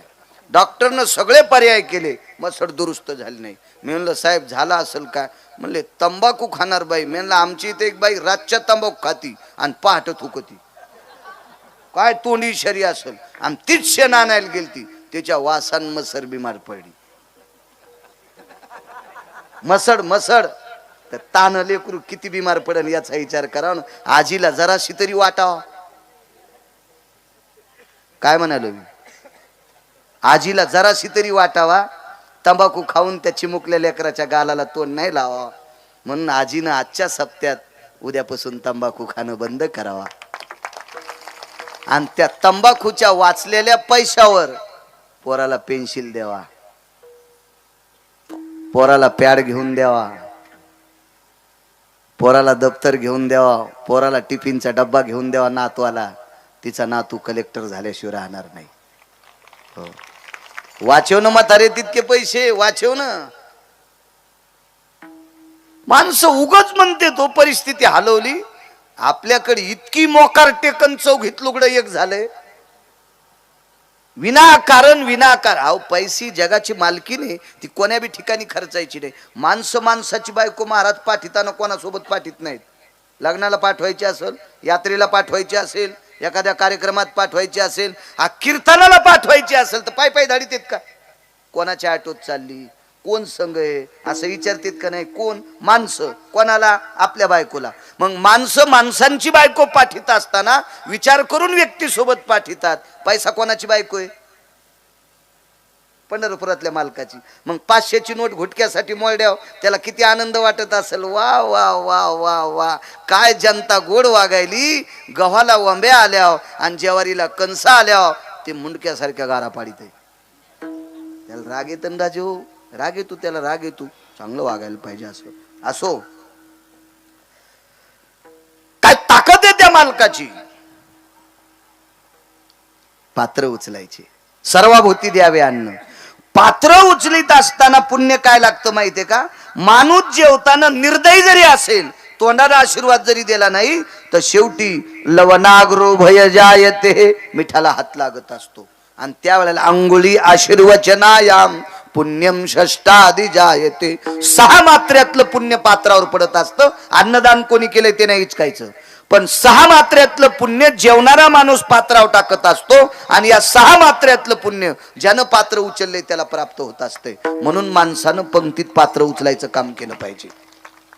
डॉक्टरनं सगळे पर्याय केले, मसड दुरुस्त झाली नाही. मी म्हणलं साहेब झाला असेल का? म्हणले तंबाखू खाणार बाई. मी म्हणलं आमची इथे एक बाई रातच्या तंबाखू खाती आणि पहाट थुकती. काय तोंडी शरी असेल. आणि तीच शेण आणायला गेलती, त्याच्या वासान मसर बिमार पडली. मसड मसड तर तान लेकरू किती बिमार पडेल याचा विचार करा ना. आजीला जराशी तरी वाटावा. काय म्हणालो मी? आजीला जराशी तरी वाटावा. तंबाखू खाऊन त्या चिमुकल्या लेकराच्या गालाला तोंड नाही लावा. म्हणून आजीनं आजच्या सप्त्यात उद्यापासून तंबाखू खाणं बंद करावा. आणि त्या तंबाखूच्या वाचलेल्या पैशावर पोराला पेन्सिल द्यावा, पोराला पॅड घेऊन द्यावा, पोराला दप्तर घेऊन द्यावा, पोराला टिफिनचा डब्बा घेऊन द्यावा नातवाला. तिचा नातू कलेक्टर झाल्याशिवाय राहणार नाही. हो, वाचव ना म्हातारे तितके पैसे वाचव ना. माणसं उगच म्हणते तो परिस्थिती हलवली. आपल्याकडे इतकी मोकार टेकन चौघीत लुगडं एक झालंय विनाकारण विनाकार. अहो पैसे जगाची मालकी नाही, ती कोण्या बी ठिकाणी खर्चायची नाही. माणसं माणसाची बायको महाराज पाठीताना कोणासोबत पाठीत नाहीत. लग्नाला पाठवायची असेल, यात्रेला पाठवायची असेल, एखाद्या कार्यक्रमात पाठवायची असेल, कीर्तनाला पाठवायची असेल तर पाय पाय धाडीत आहेत का? कोणाच्या ऑटोत चालली, कोण संघ आहे असं विचारतात का नाही? कोण? माणसं. कोणाला? आपल्या बायकोला. मग माणसं माणसांची बायको पाठीत असताना विचार करून व्यक्ती सोबत पाठीतात. पैसा कोणाची बायको आहे? पंढरपुरातल्या मालकाची. मग 500ची नोट घुटक्यासाठी मोडल्यावर त्याला किती आनंद वाटत असेल. वा वा वा वा वा, काय जनता गोड वागायली. गव्हाला वंब्या आल्या आणि ज्वारीला कणसा आल्या ते मुंडक्यासारख्या गारा पाडीत आहे. त्याला राग येत ना राजू, राग येतो त्याला, राग येतो. चांगलं वागायला पाहिजे असं. असो, काय ताकद आहे त्या मालकाची. पात्र उचलायचे, सर्वाभोवती द्यावे अन्न. पात्र उचलीत असताना पुण्य काय लागतं माहितीये का? माणूस जेवताना निर्दयी जरी असेल, तोंडाला आशीर्वाद जरी दिला नाही तर शेवटी लवनाग्रो भय जायते, मिठाला हात लागत असतो. आणि त्यावेळेला अंगुली आशीर्वचनायाम पुण्यम षष्टादि जायते. 6 मात्र्यातलं पुण्य पात्रावर पडत असतं. अन्नदान कोणी केलंय ते नाही इचकायचं, पण 6 मात्र्यातलं पुण्य जेवणारा माणूस पात्रावर टाकत असतो. आणि या 6 मात्र्यातलं पुण्य ज्यानं पात्र उचलले त्याला प्राप्त होत असते. म्हणून माणसानं पंक्तीत पात्र उचलायचं काम केलं पाहिजे.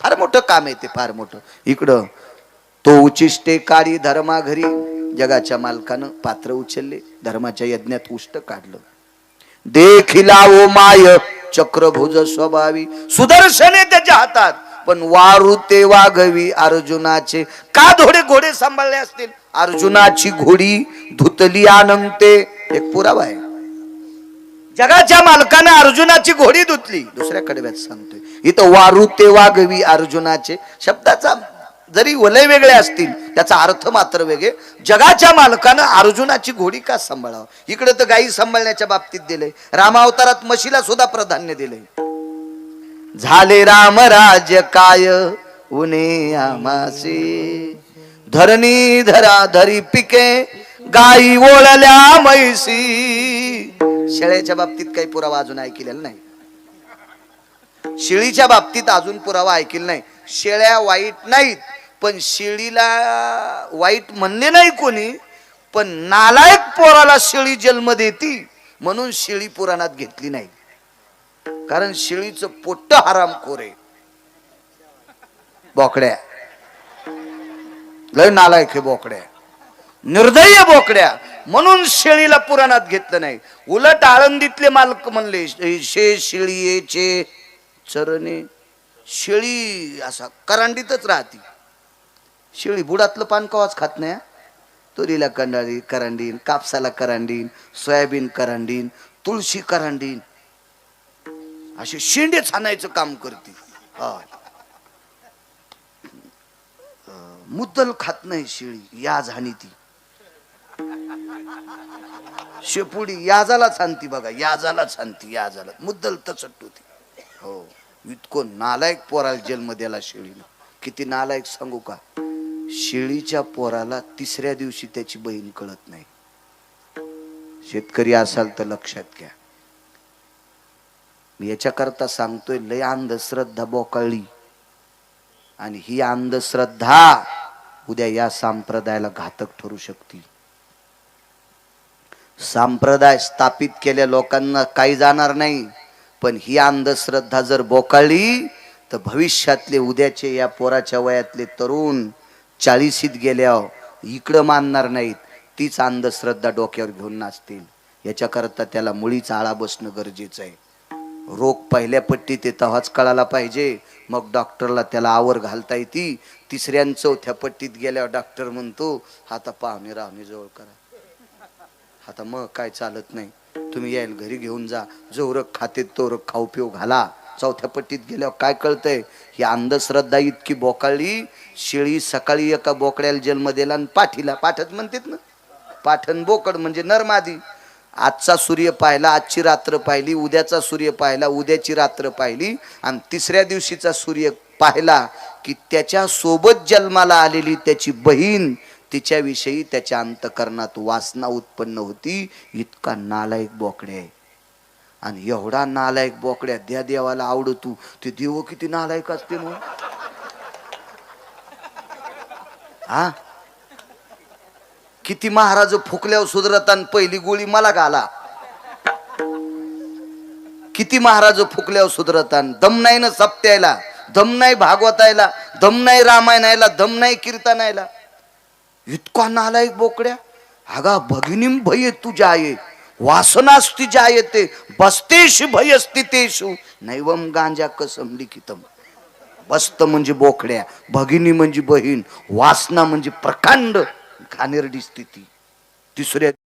फार मोठं काम आहे ते, फार मोठं. इकडं तो उचिष्टे काळी धर्मा घरी, जगाच्या मालकानं पात्र उचलले, धर्माच्या यज्ञात उष्ट काढलं. देखिला ओ माय चक्रभुज स्वभावी, सुदर्शने त्याच्या हातात, पण वारू ते वाघवी अर्जुनाचे. का घोडे सांभाळले असतील? अर्जुनाची घोडी धुतली अनंते. एक पुरावा आहे. जगाच्या मालकाने अर्जुनाची घोडी धुतली. दुसऱ्या कडव्यात सांगतोय इथं वारू ते वाघवी अर्जुनाचे. शब्दाचा जरी वलय वेगळे असतील त्याचा अर्थ मात्र वेगळे. जगाच्या मालकानं अर्जुनाची घोडी का सांभाळावं? इकडे तर गायी सांभाळण्याच्या बाबतीत दिले, रामावतारात म्हशीला सुद्धा प्राधान्य दिले. झाले राम राज्य काय उने आमासे, धरणी धरा धरी पिके गायी ओळल्या म्हैसी. शेळ्याच्या बाबतीत काही पुरावा अजून ऐकलेला नाही. शेळीच्या बाबतीत अजून पुरावा ऐकलेला नाही. शेळ्या वाईट नाहीत, पण शेळीला वाईट म्हणले नाही कोणी. पण नालायक पोराला शेळी जन्म देती म्हणून शेळी पुराणात घेतली नाही. कारण शेळीचं पोट्ट हरामखोर आहे. बोकड्या लय नालायक आहे, बोकड्या निर्दयी बोकड्या, म्हणून शेळीला पुराणात घेतलं नाही. उलट आळंदीतले मालक म्हणले शेळीचे चरणे. शेळी असा करांडीतच राहती. शेळी बुडातलं पान कवाच खात नाही. तुरीला कंडाळी करांडीन, कापसाला करांडीन, सोयाबीन करांडीन, तुळशी करांडीन, असे शेंडे छानायचं काम करते. मुद्दल खात नाही शेळी, याज हानी ती. शेपुडी याजाला छानती बघा, याजाला छानती, याजाला मुद्दल तसट होती. हो, इतकं नालायक पोराला जन्म द्याला शेळीनं. किती नालायक सांगू का? शेळीच्या पोराला 3ऱ्या दिवशी त्याची बहीण कळत नाही. शेतकरी असाल तर लक्षात घ्या. मी याच्याकरता सांगतोय, लय अंधश्रद्धा बोकाळली. आणि ही अंधश्रद्धा उद्या या संप्रदायाला घातक ठरू शकते. संप्रदाय स्थापित केल्या लोकांना काही जाणार नाही, पण ही अंधश्रद्धा जर बोकाळली तर भविष्यातले उद्याचे या पोराच्या वयातले तरुण 40शीत गेल्यावर इकडं मानणार नाहीत, तीच अंधश्रद्धा डोक्यावर घेऊन नाचतील. याच्याकरता त्याला मुळीच आळा बसणं गरजेचं आहे. रोग पहिल्या पट्टीत तेव्हाच कळाला पाहिजे, मग डॉक्टरला त्याला आवर घालता येते. 3ऱ्या आणि 4थ्या पट्टीत गेल्यावर डॉक्टर म्हणतो आता पाहुणे राहुणे जवळ करा, आता मग काय चालत नाही, तुम्ही यायला घरी घेऊन जा, जोरक खाते तोरक खाऊ पिऊ घाला. 4थ्या पट्टीत गेल्यावर काय कळतंय, ही अंधश्रद्धा इतकी बोकाळली. शेळी सकाळी एका बोकड्याला जन्म दिला आणि पाठीला, पाठच म्हणतात ना, पाठन बोकड म्हणजे नरमादी. आजचा सूर्य पाहिला, आजची रात्र पाहिली, उद्याचा सूर्य पाहिला, उद्याची रात्र पाहिली, आणि 3ऱ्या दिवशीचा सूर्य पाहिला की त्याच्या सोबत जन्माला आलेली त्याची बहीण, तिच्याविषयी त्याच्या अंतकरणात वासना उत्पन्न होती. इतका नालायक बोकड्या आहे. आणि एवढा नालायक बोकड्या द्या देवाला आवडतू, ते देव किती नालायक असते मग. हा, किती महाराज फुकल्यावर सुधरतान पहिली गोळी मला घाला. किती महाराज फुकल्यावर सुधरतान, दम नाही ना सप्त्यायला, दम नाही भागवतायला, दम नाही रामायणायला, दम नाही कीर्तनायला. इतका नालायक बोकड्या. अगा भगिनीम भय तुझ्या आहे, वासनास्ति जायते बस्तेश भयस्थितेषु नैवम गांजा कसम लिखितम. बस्त म्हणजे बोकड्या, भगिनी म्हणजे बहीण, वासना म्हणजे प्रकांड घाणेरडी स्थिती. 3ऱ्या